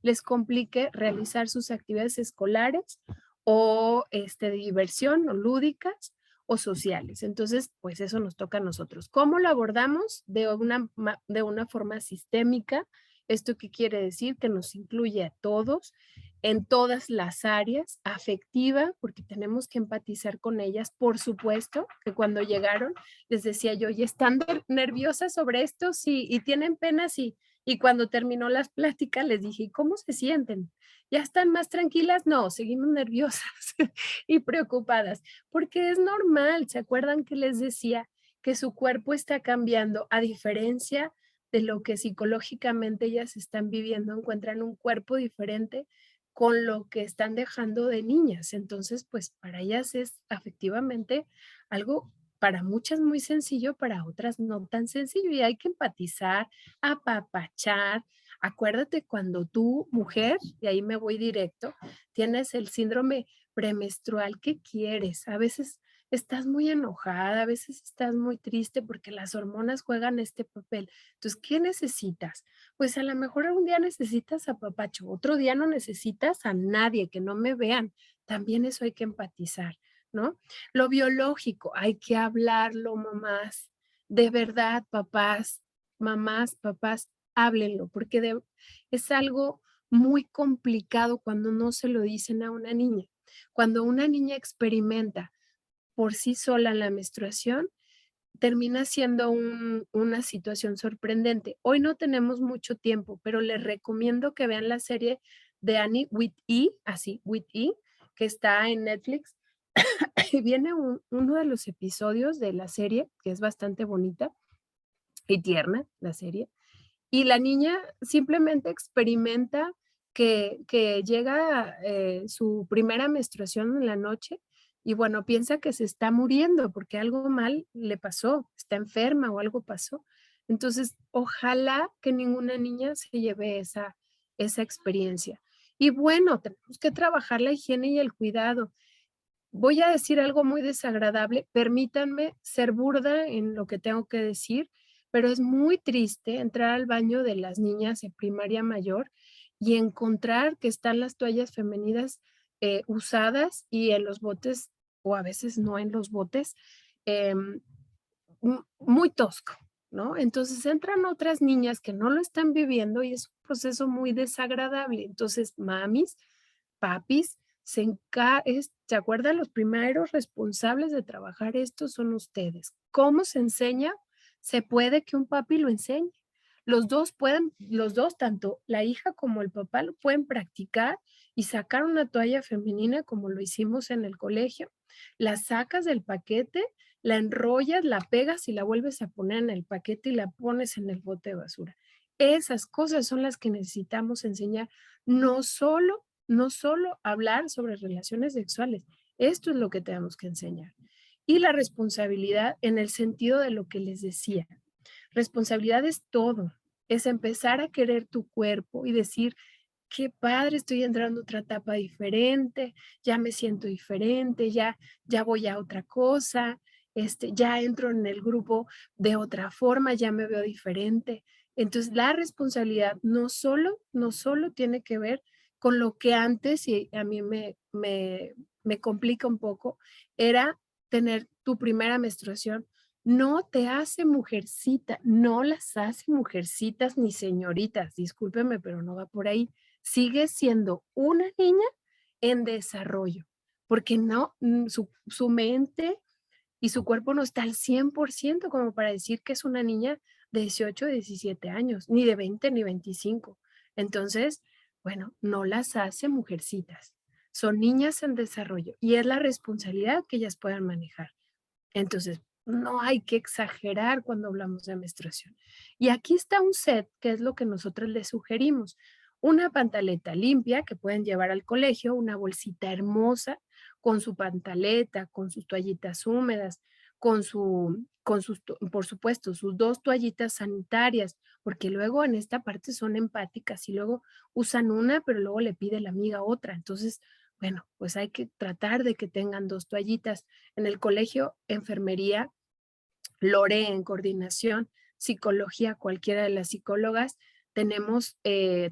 les complique realizar sus actividades escolares o de diversión o lúdicas o sociales. Entonces, pues eso nos toca a nosotros. ¿Cómo lo abordamos? De una forma sistémica. ¿Esto qué quiere decir? Que nos incluye a todos en todas las áreas, afectiva, porque tenemos que empatizar con ellas. Por supuesto que cuando llegaron les decía yo, ¿y están nerviosas sobre esto? Sí, y tienen pena, sí. Y cuando terminó las pláticas les dije, ¿y cómo se sienten? ¿Ya están más tranquilas? No, seguimos nerviosas y preocupadas, porque es normal. ¿Se acuerdan que les decía que su cuerpo está cambiando a diferencia de lo que psicológicamente ellas están viviendo? Encuentran un cuerpo diferente con lo que están dejando de niñas. Entonces, pues para ellas es afectivamente algo para muchas muy sencillo, para otras no tan sencillo y hay que empatizar, apapachar. Acuérdate cuando tú, mujer, y ahí me voy directo, tienes el síndrome premenstrual, ¿qué quieres? A veces estás muy enojada, a veces estás muy triste porque las hormonas juegan este papel. Entonces, ¿qué necesitas? Pues a lo mejor un día necesitas a papacho, otro día no necesitas a nadie, que no me vean. También eso hay que empatizar, ¿no? Lo biológico, hay que hablarlo, mamás. De verdad, papás, mamás, papás, háblenlo, porque es algo muy complicado cuando no se lo dicen a una niña. Cuando una niña experimenta por sí sola la menstruación, termina siendo una situación sorprendente. Hoy no tenemos mucho tiempo, pero les recomiendo que vean la serie de Annie with E, así, with E, que está en Netflix. Y viene uno de los episodios de la serie, que es bastante bonita y tierna, la serie, y la niña simplemente experimenta que llega su primera menstruación en la noche y bueno, piensa que se está muriendo porque algo mal le pasó, está enferma o algo pasó. Entonces, ojalá que ninguna niña se lleve esa experiencia. Y bueno, tenemos que trabajar la higiene y el cuidado. Voy a decir algo muy desagradable, permítanme ser burda en lo que tengo que decir, pero es muy triste entrar al baño de las niñas en primaria mayor y encontrar que están las toallas femeninas usadas y en los botes, o a veces no en los botes, em, muy tosco, ¿no? Entonces entran otras niñas que no lo están viviendo y es un proceso muy desagradable. Entonces, mamis, papis, ¿se acuerdan? Los primeros responsables de trabajar esto son ustedes. ¿Cómo se enseña? Se puede que un papi lo enseñe. Los dos, tanto la hija como el papá, lo pueden practicar y sacar una toalla femenina como lo hicimos en el colegio. La sacas del paquete, la enrollas, la pegas y la vuelves a poner en el paquete y la pones en el bote de basura. Esas cosas son las que necesitamos enseñar, no solo hablar sobre relaciones sexuales. Esto es lo que tenemos que enseñar. Y la responsabilidad en el sentido de lo que les decía. Responsabilidad es todo. Es empezar a querer tu cuerpo y decir, qué padre, estoy entrando a otra etapa diferente, ya me siento diferente, ya voy a otra cosa, ya entro en el grupo de otra forma, ya me veo diferente. Entonces, la responsabilidad no solo tiene que ver con lo que antes, y a mí me complica un poco, era tener tu primera menstruación. No te hace mujercita, no las hace mujercitas ni señoritas, discúlpeme, pero no va por ahí. Sigue siendo una niña en desarrollo, porque no, su mente y su cuerpo no está al 100% como para decir que es una niña de 18, 17 años, ni de 20 ni 25. Entonces, bueno, no las hace mujercitas. Son niñas en desarrollo y es la responsabilidad que ellas puedan manejar. Entonces, no hay que exagerar cuando hablamos de menstruación. Y aquí está un set, que es lo que nosotros les sugerimos. Una pantaleta limpia que pueden llevar al colegio, una bolsita hermosa con su pantaleta, con sus toallitas húmedas, por supuesto, sus dos toallitas sanitarias, porque luego en esta parte son empáticas y luego usan una, pero luego le pide la amiga otra. Entonces, bueno, pues hay que tratar de que tengan dos toallitas. En el colegio, enfermería, Lore en coordinación, psicología, cualquiera de las psicólogas, tenemos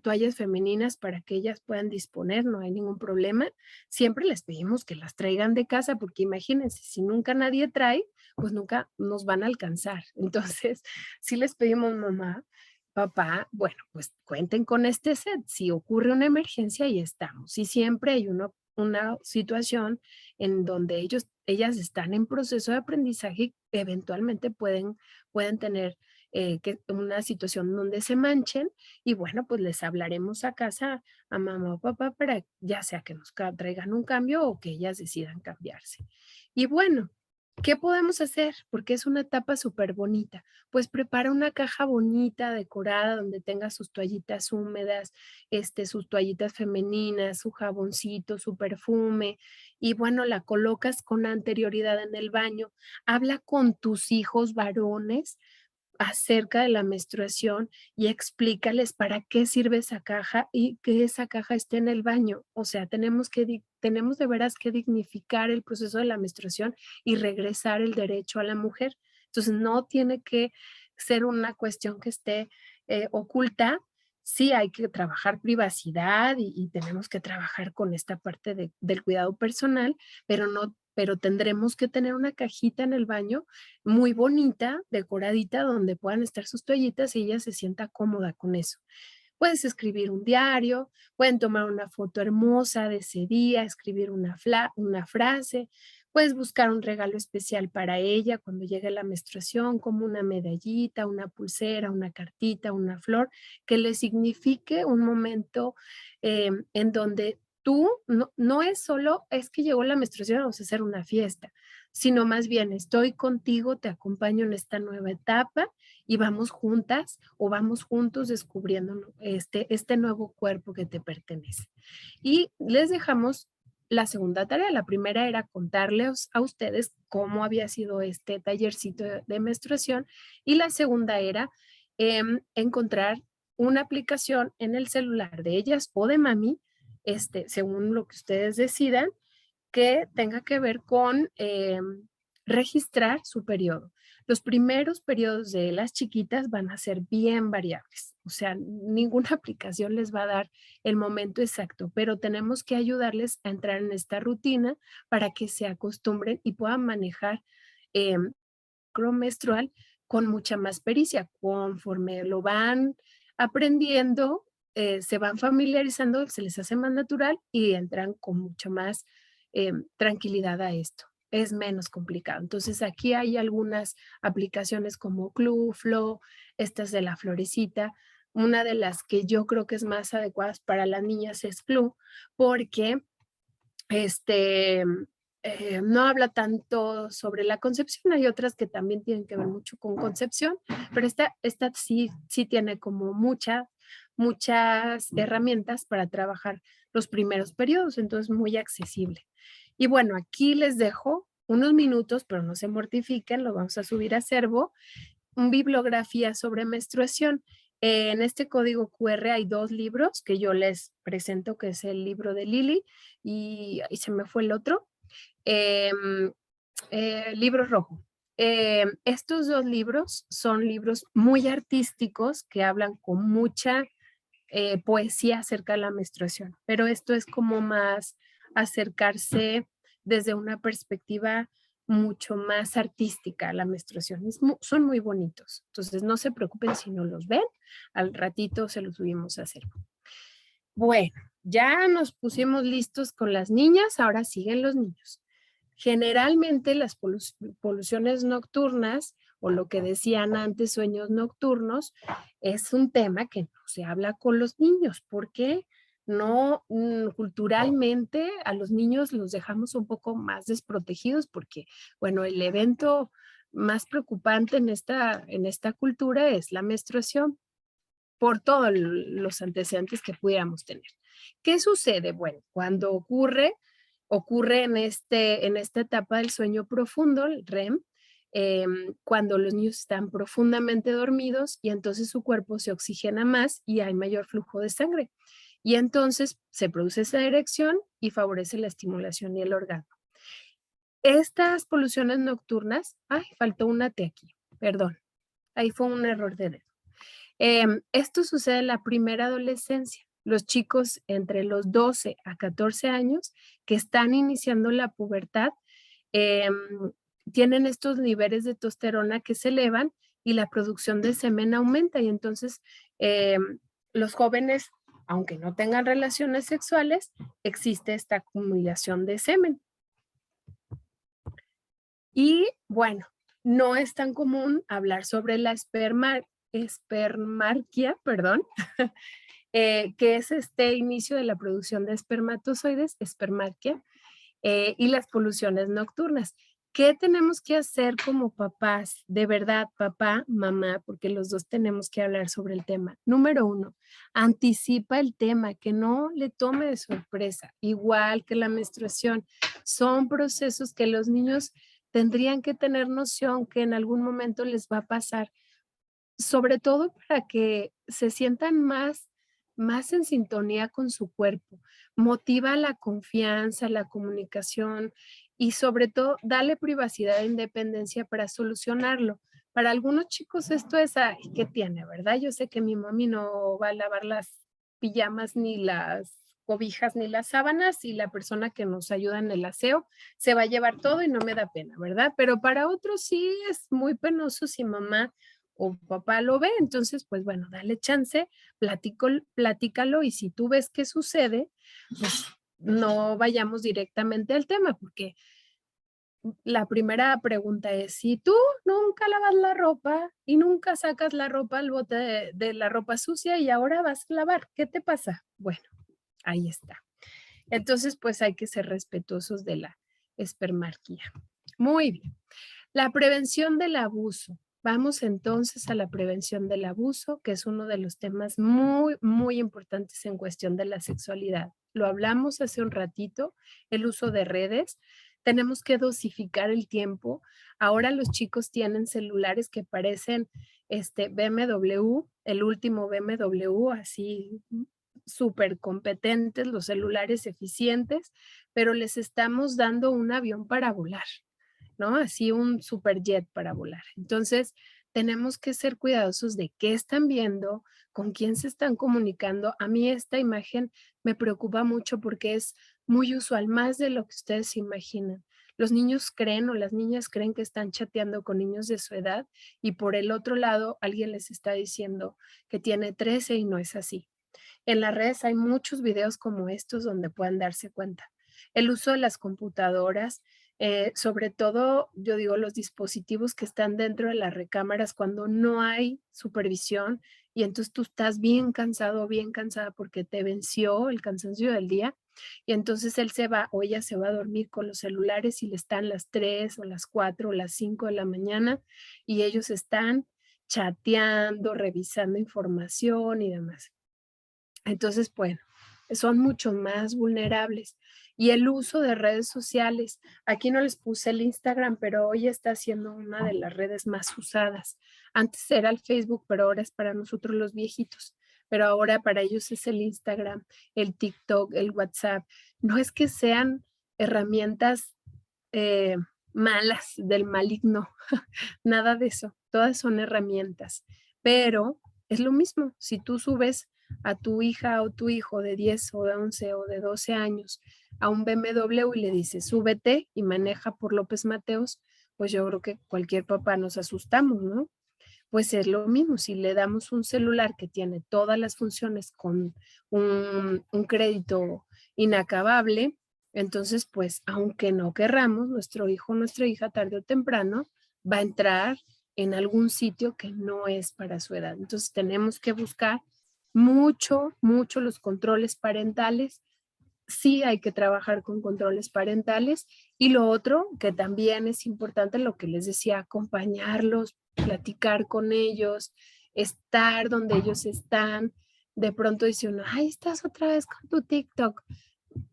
toallas femeninas para que ellas puedan disponer, no hay ningún problema. Siempre les pedimos que las traigan de casa, porque imagínense, si nunca nadie trae, pues nunca nos van a alcanzar. Entonces, sí les pedimos, mamá, papá, bueno, pues cuenten con este set. Si ocurre una emergencia, ahí estamos. Y siempre hay una situación en donde ellas están en proceso de aprendizaje y eventualmente pueden tener una situación donde se manchen y bueno, pues les hablaremos a casa a mamá o papá para ya sea que nos traigan un cambio o que ellas decidan cambiarse. Y bueno, ¿qué podemos hacer? Porque es una etapa súper bonita. Pues prepara una caja bonita, decorada, donde tenga sus toallitas húmedas, sus toallitas femeninas, su jaboncito, su perfume, y bueno, la colocas con anterioridad en el baño. Habla con tus hijos varones acerca de la menstruación y explícales para qué sirve esa caja y que esa caja esté en el baño. O sea, tenemos de veras que dignificar el proceso de la menstruación y regresar el derecho a la mujer. Entonces, no tiene que ser una cuestión que esté oculta. Sí, hay que trabajar privacidad y tenemos que trabajar con esta parte del cuidado personal, pero tendremos que tener una cajita en el baño muy bonita, decoradita, donde puedan estar sus toallitas y ella se sienta cómoda con eso. Puedes escribir un diario, pueden tomar una foto hermosa de ese día, escribir una frase, puedes buscar un regalo especial para ella cuando llegue la menstruación, como una medallita, una pulsera, una cartita, una flor, que le signifique un momento en donde tú no es solo, es que llegó la menstruación, vamos a hacer una fiesta, sino más bien estoy contigo, te acompaño en esta nueva etapa y vamos juntas o vamos juntos descubriendo este nuevo cuerpo que te pertenece. Y les dejamos la segunda tarea. La primera era contarles a ustedes cómo había sido este tallercito de menstruación y la segunda era encontrar una aplicación en el celular de ellas o de mami, según lo que ustedes decidan, que tenga que ver con registrar su periodo. Los primeros periodos de las chiquitas van a ser bien variables, o sea, ninguna aplicación les va a dar el momento exacto, pero tenemos que ayudarles a entrar en esta rutina para que se acostumbren y puedan manejar eh, menstrual con mucha más pericia. Conforme lo van aprendiendo, se van familiarizando, se les hace más natural y entran con mucho más tranquilidad a esto. Es menos complicado. Entonces aquí hay algunas aplicaciones como Clue, Flow, estas de la florecita. Una de las que yo creo que es más adecuadas para las niñas es Clue, porque este, no habla tanto sobre la concepción, hay otras que también tienen que ver mucho con concepción, pero esta sí tiene como muchas herramientas para trabajar los primeros periodos, entonces muy accesible. Y bueno, aquí les dejo unos minutos, pero no se mortifiquen, lo vamos a subir a Servo, un bibliografía sobre menstruación. En este código QR hay 2 libros que yo les presento, que es el libro de Lili y se me fue el otro, libro rojo. Estos 2 libros son libros muy artísticos que hablan con mucha poesía acerca de la menstruación, pero esto es como más acercarse desde una perspectiva mucho más artística a la menstruación. Son muy bonitos, entonces no se preocupen si no los ven, al ratito se los subimos a hacer. Bueno, ya nos pusimos listos con las niñas, ahora siguen los niños. Generalmente las poluciones nocturnas o lo que decían antes sueños nocturnos es un tema que no se habla con los niños porque no culturalmente a los niños los dejamos un poco más desprotegidos porque bueno, el evento más preocupante en esta cultura es la menstruación por todos los antecedentes que pudiéramos tener. ¿Qué sucede? Bueno, cuando ocurre en esta etapa del sueño profundo, el REM, cuando los niños están profundamente dormidos y entonces su cuerpo se oxigena más y hay mayor flujo de sangre. Y entonces se produce esa erección y favorece la estimulación y el orgasmo. Estas poluciones nocturnas, faltó una T aquí, perdón, ahí fue un error de dedo. Esto sucede en la primera adolescencia. Los chicos entre los 12 a 14 años que están iniciando la pubertad, em, tienen estos niveles de testosterona que se elevan y la producción de semen aumenta y entonces los jóvenes, aunque no tengan relaciones sexuales, existe esta acumulación de semen. Y bueno, no es tan común hablar sobre la espermarquia, perdón, que es este inicio de la producción de espermatozoides, espermarquia, y las poluciones nocturnas. ¿Qué tenemos que hacer como papás? De verdad, papá, mamá, porque los dos tenemos que hablar sobre el tema. Número 1, anticipa el tema, que no le tome de sorpresa, igual que la menstruación. Son procesos que los niños tendrían que tener noción que en algún momento les va a pasar, sobre todo para que se sientan más en sintonía con su cuerpo. Motiva la confianza, la comunicación y sobre todo dale privacidad e independencia para solucionarlo. Para algunos chicos esto es, ay, ¿qué tiene, verdad? Yo sé que mi mami no va a lavar las pijamas ni las cobijas ni las sábanas y la persona que nos ayuda en el aseo se va a llevar todo y no me da pena, ¿verdad? Pero para otros sí es muy penoso si mamá o papá lo ve, entonces, pues bueno, dale chance, platícalo y si tú ves que sucede, pues no vayamos directamente al tema, porque la primera pregunta es, si tú nunca lavas la ropa y nunca sacas la ropa al bote de la ropa sucia y ahora vas a lavar, ¿qué te pasa? Bueno, ahí está. Entonces, pues hay que ser respetuosos de la espermarquía. Muy bien. La prevención del abuso. Vamos entonces a la prevención del abuso, que es uno de los temas muy importantes en cuestión de la sexualidad. Lo hablamos hace un ratito, el uso de redes. Tenemos que dosificar el tiempo. Ahora los chicos tienen celulares que parecen BMW, el último BMW, así súper competentes, los celulares eficientes, pero les estamos dando un avión para volar. ¿No? Así un superjet para volar. Entonces, tenemos que ser cuidadosos de qué están viendo, con quién se están comunicando. A mí esta imagen me preocupa mucho porque es muy usual, más de lo que ustedes se imaginan. Los niños creen o las niñas creen que están chateando con niños de su edad y por el otro lado alguien les está diciendo que tiene 13 y no es así. En las redes hay muchos videos como estos donde puedan darse cuenta. El uso de las computadoras, sobre todo, yo digo, los dispositivos que están dentro de las recámaras cuando no hay supervisión y entonces tú estás bien cansado, bien cansada porque te venció el cansancio del día y entonces él se va o ella se va a dormir con los celulares y le están las 3 o las 4 o las 5 de la mañana y ellos están chateando, revisando información y demás. Entonces, bueno, son mucho más vulnerables. Y el uso de redes sociales, aquí no les puse el Instagram, pero hoy está siendo una de las redes más usadas. Antes era el Facebook, pero ahora es para nosotros los viejitos. Pero ahora para ellos es el Instagram, el TikTok, el WhatsApp. No es que sean herramientas eh, malas del maligno, nada de eso. Todas son herramientas, pero es lo mismo. Si tú subes a tu hija o tu hijo de 10 o de 11 o de 12 años a un BMW y le dices, súbete y maneja por López Mateos, pues yo creo que cualquier papá nos asustamos, ¿no? Pues es lo mismo, si le damos un celular que tiene todas las funciones con un crédito inacabable, entonces pues aunque no querramos, nuestro hijo o nuestra hija tarde o temprano va a entrar en algún sitio que no es para su edad. Entonces tenemos que buscar mucho los controles parentales. Sí hay que trabajar con controles parentales y lo otro que también es importante, lo que les decía, acompañarlos, platicar con ellos, estar donde ellos están. De pronto dice uno, ay, estás otra vez con tu TikTok.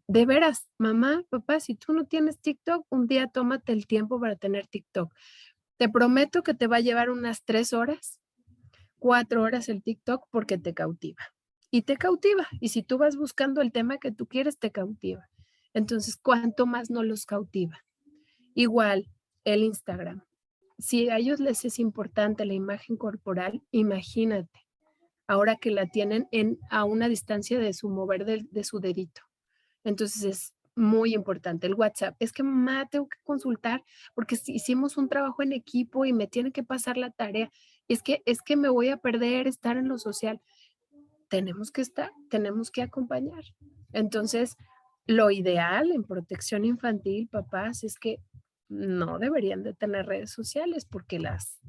De veras, mamá, papá, si tú no tienes TikTok, un día tómate el tiempo para tener TikTok. Te prometo que te va a llevar unas 3 horas, 4 horas el TikTok porque te cautiva. Y te cautiva. Y si tú vas buscando el tema que tú quieres, te cautiva. Entonces, ¿cuánto más no los cautiva? Igual, el Instagram. Si a ellos les es importante la imagen corporal, imagínate. ahora que la tienen a una distancia de su mover de su dedito. Entonces es muy importante el WhatsApp. Es que mamá, tengo que consultar porque si hicimos un trabajo en equipo y me tiene que pasar la tarea. Es que me voy a perder estar en lo social. Tenemos que estar, tenemos que acompañar. Entonces, lo ideal en protección infantil, papás, es que no deberían de tener redes sociales porque las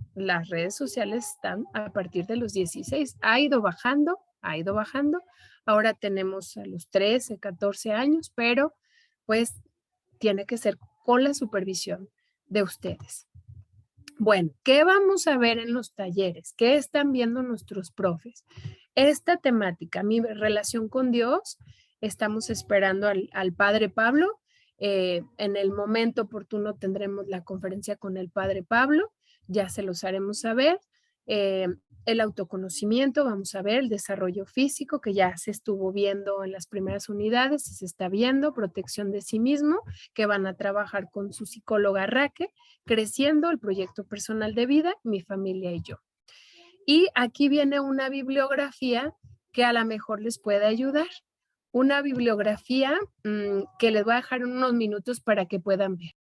redes sociales están a partir de los 16. Ha ido bajando, ha ido bajando. Ahora tenemos a los 13, 14 años, pero pues tiene que ser con la supervisión de ustedes. Bueno, ¿qué vamos a ver en los talleres? ¿Qué están viendo nuestros profes? Esta temática, mi relación con Dios, estamos esperando al Padre Pablo. En el momento oportuno tendremos la conferencia con el Padre Pablo, ya se los haremos saber. Eh, el autoconocimiento, vamos a ver, el desarrollo físico, que ya se estuvo viendo en las primeras unidades y se está viendo, protección de sí mismo, que van a trabajar con su psicóloga Raque, creciendo, el proyecto personal de vida, mi familia y yo. Y aquí viene una bibliografía que a lo mejor les puede ayudar. Una bibliografía que les voy a dejar unos minutos para que puedan ver.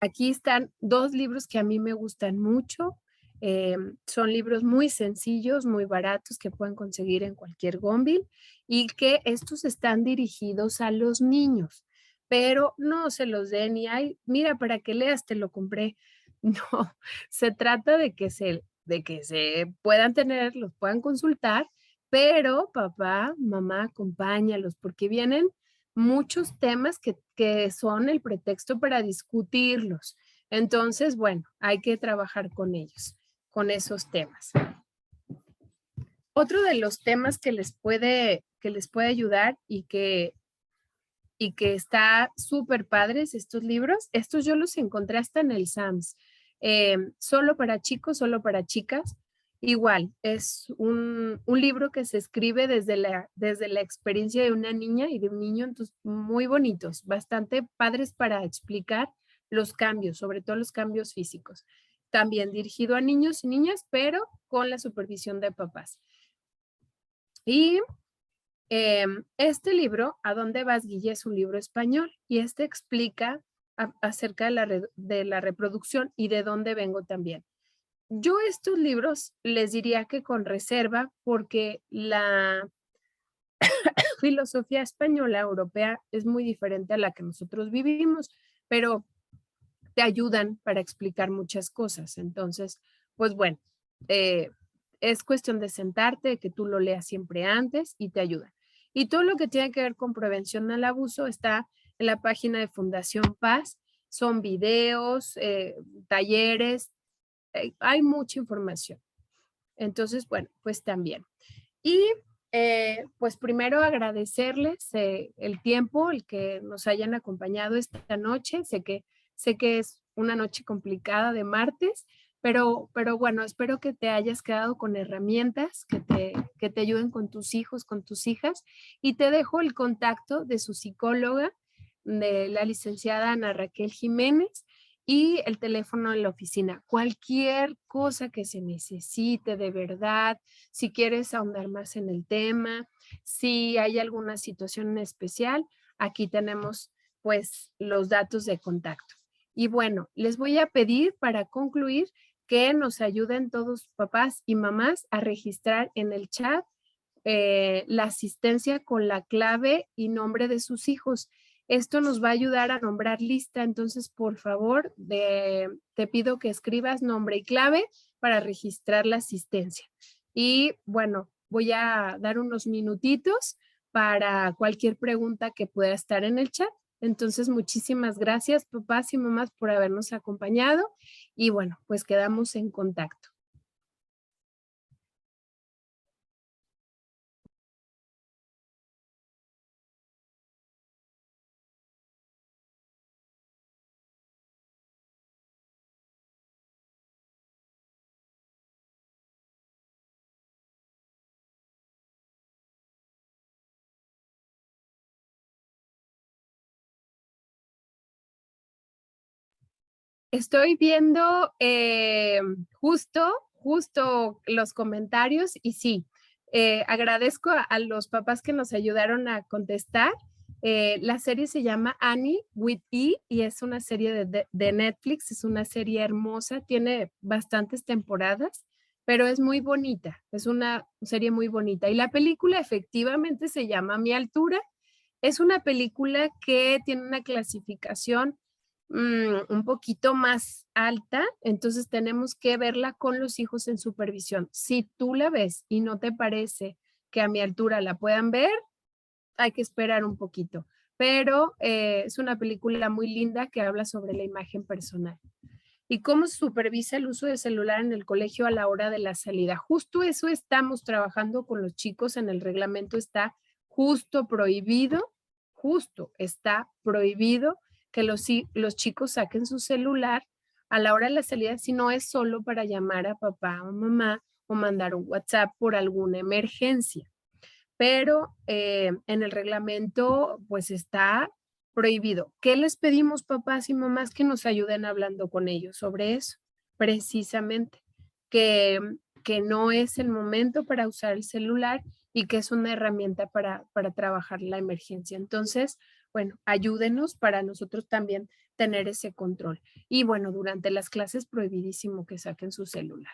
Aquí están dos libros que a mí me gustan mucho. Son libros muy sencillos, muy baratos que pueden conseguir en cualquier Gonville y que estos están dirigidos a los niños, pero no se los den y ay, mira, para que leas, te lo compré. No, se trata de que se puedan tener, los puedan consultar, pero papá, mamá, acompáñalos porque vienen muchos temas que son el pretexto para discutirlos. Entonces, bueno, hay que trabajar con ellos, con esos temas. Otro de los temas que les puede ayudar y que está súper padres estos libros, estos yo los encontré hasta en el SAMS, solo para chicos, solo para chicas. Igual, es un libro que se escribe desde la experiencia de una niña y de un niño, entonces muy bonitos, bastante padres para explicar los cambios, sobre todo los cambios físicos. También dirigido a niños y niñas, pero con la supervisión de papás. Y este libro, ¿A dónde vas, Guille? Es un libro español y este explica acerca de la reproducción y de dónde vengo también. Yo estos libros les diría que con reserva porque la filosofía española europea es muy diferente a la que nosotros vivimos, pero te ayudan para explicar muchas cosas. Entonces, pues bueno, eh, es cuestión de sentarte, de que tú lo leas siempre antes y te ayuda. Y todo lo que tiene que ver con prevención al abuso está en la página de Fundación Paz. Son videos, talleres, hay mucha información. Entonces, bueno, pues también. Y pues primero agradecerles el tiempo, el que nos hayan acompañado esta noche. Sé que es una noche complicada de martes, pero bueno, espero que te hayas quedado con herramientas que te ayuden con tus hijos, con tus hijas. Y te dejo el contacto de su psicóloga, de la licenciada Ana Raquel Jiménez, y el teléfono de la oficina. Cualquier cosa que se necesite de verdad, si quieres ahondar más en el tema, si hay alguna situación en especial, aquí tenemos pues los datos de contacto. Y bueno, les voy a pedir para concluir que nos ayuden todos papás y mamás a registrar en el chat la asistencia con la clave y nombre de sus hijos. Esto nos va a ayudar a nombrar lista, entonces por favor te pido que escribas nombre y clave para registrar la asistencia. Y bueno, voy a dar unos minutitos para cualquier pregunta que pueda estar en el chat. Entonces, muchísimas gracias, papás y mamás, por habernos acompañado. Y bueno, pues quedamos en contacto. Estoy viendo justo los comentarios y sí, agradezco a los papás que nos ayudaron a contestar. La serie se llama Annie with E y es una serie de Netflix, es una serie hermosa, tiene bastantes temporadas, pero es muy bonita, es una serie muy bonita. Y la película efectivamente se llama Mi Altura. Es una película que tiene una clasificación un poquito más alta, entonces tenemos que verla con los hijos en supervisión. Si tú la ves y no te parece que a mi altura la puedan ver, hay que esperar un poquito. Pero es una película muy linda que habla sobre la imagen personal. ¿Y cómo se supervisa el uso de celular en el colegio a la hora de la salida? Justo eso estamos trabajando con los chicos. En el reglamento está justo está prohibido que los chicos saquen su celular a la hora de la salida si no es solo para llamar a papá o mamá o mandar un WhatsApp por alguna emergencia. Pero en el reglamento pues está prohibido. ¿Qué les pedimos papás y mamás que nos ayuden hablando con ellos sobre eso? Precisamente, que, que no es el momento para usar el celular y que es una herramienta para trabajar la emergencia. Entonces, bueno, ayúdenos para nosotros también tener ese control. Y bueno, durante las clases prohibidísimo que saquen su celular.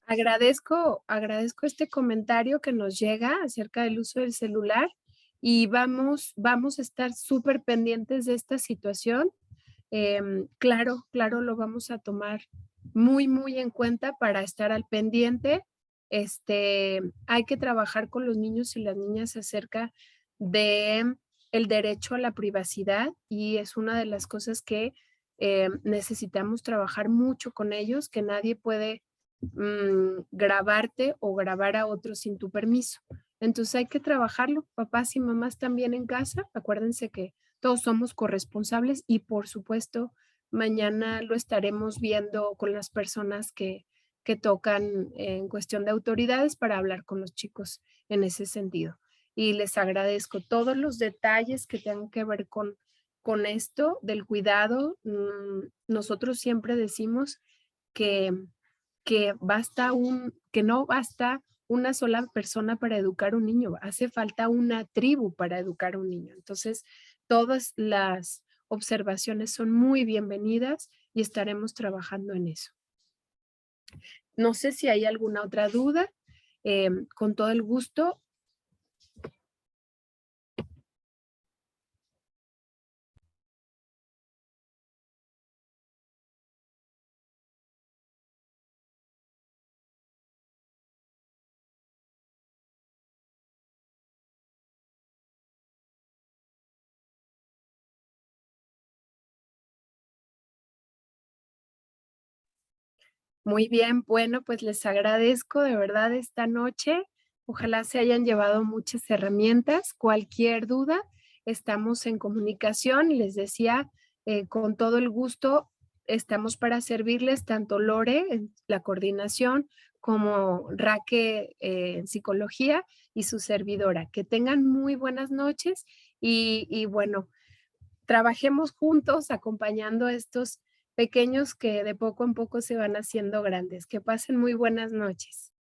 Agradezco este comentario que nos llega acerca del uso del celular y vamos a estar súper pendientes de esta situación. Claro, lo vamos a tomar muy en cuenta para estar al pendiente. Hay que trabajar con los niños y las niñas acerca de el derecho a la privacidad y es una de las cosas que necesitamos trabajar mucho con ellos, que nadie puede grabarte o grabar a otros sin tu permiso. Entonces hay que trabajarlo, papás y mamás también en casa. Acuérdense que todos somos corresponsables y por supuesto mañana lo estaremos viendo con las personas que tocan en cuestión de autoridades para hablar con los chicos en ese sentido. Y les agradezco todos los detalles que tengan que ver con esto del cuidado. Nosotros siempre decimos que que no basta una sola persona para educar a un niño, hace falta una tribu para educar a un niño. Entonces, todas las observaciones son muy bienvenidas y estaremos trabajando en eso. No sé si hay alguna otra duda. Con todo el gusto. Muy bien, bueno, pues les agradezco de verdad esta noche. Ojalá se hayan llevado muchas herramientas. Cualquier duda, estamos en comunicación y les decía, con todo el gusto, estamos para servirles, tanto Lore en la coordinación como Raque en psicología y su servidora. Que tengan muy buenas noches y bueno, trabajemos juntos acompañando a estos pequeños que de poco en poco se van haciendo grandes. Que pasen muy buenas noches.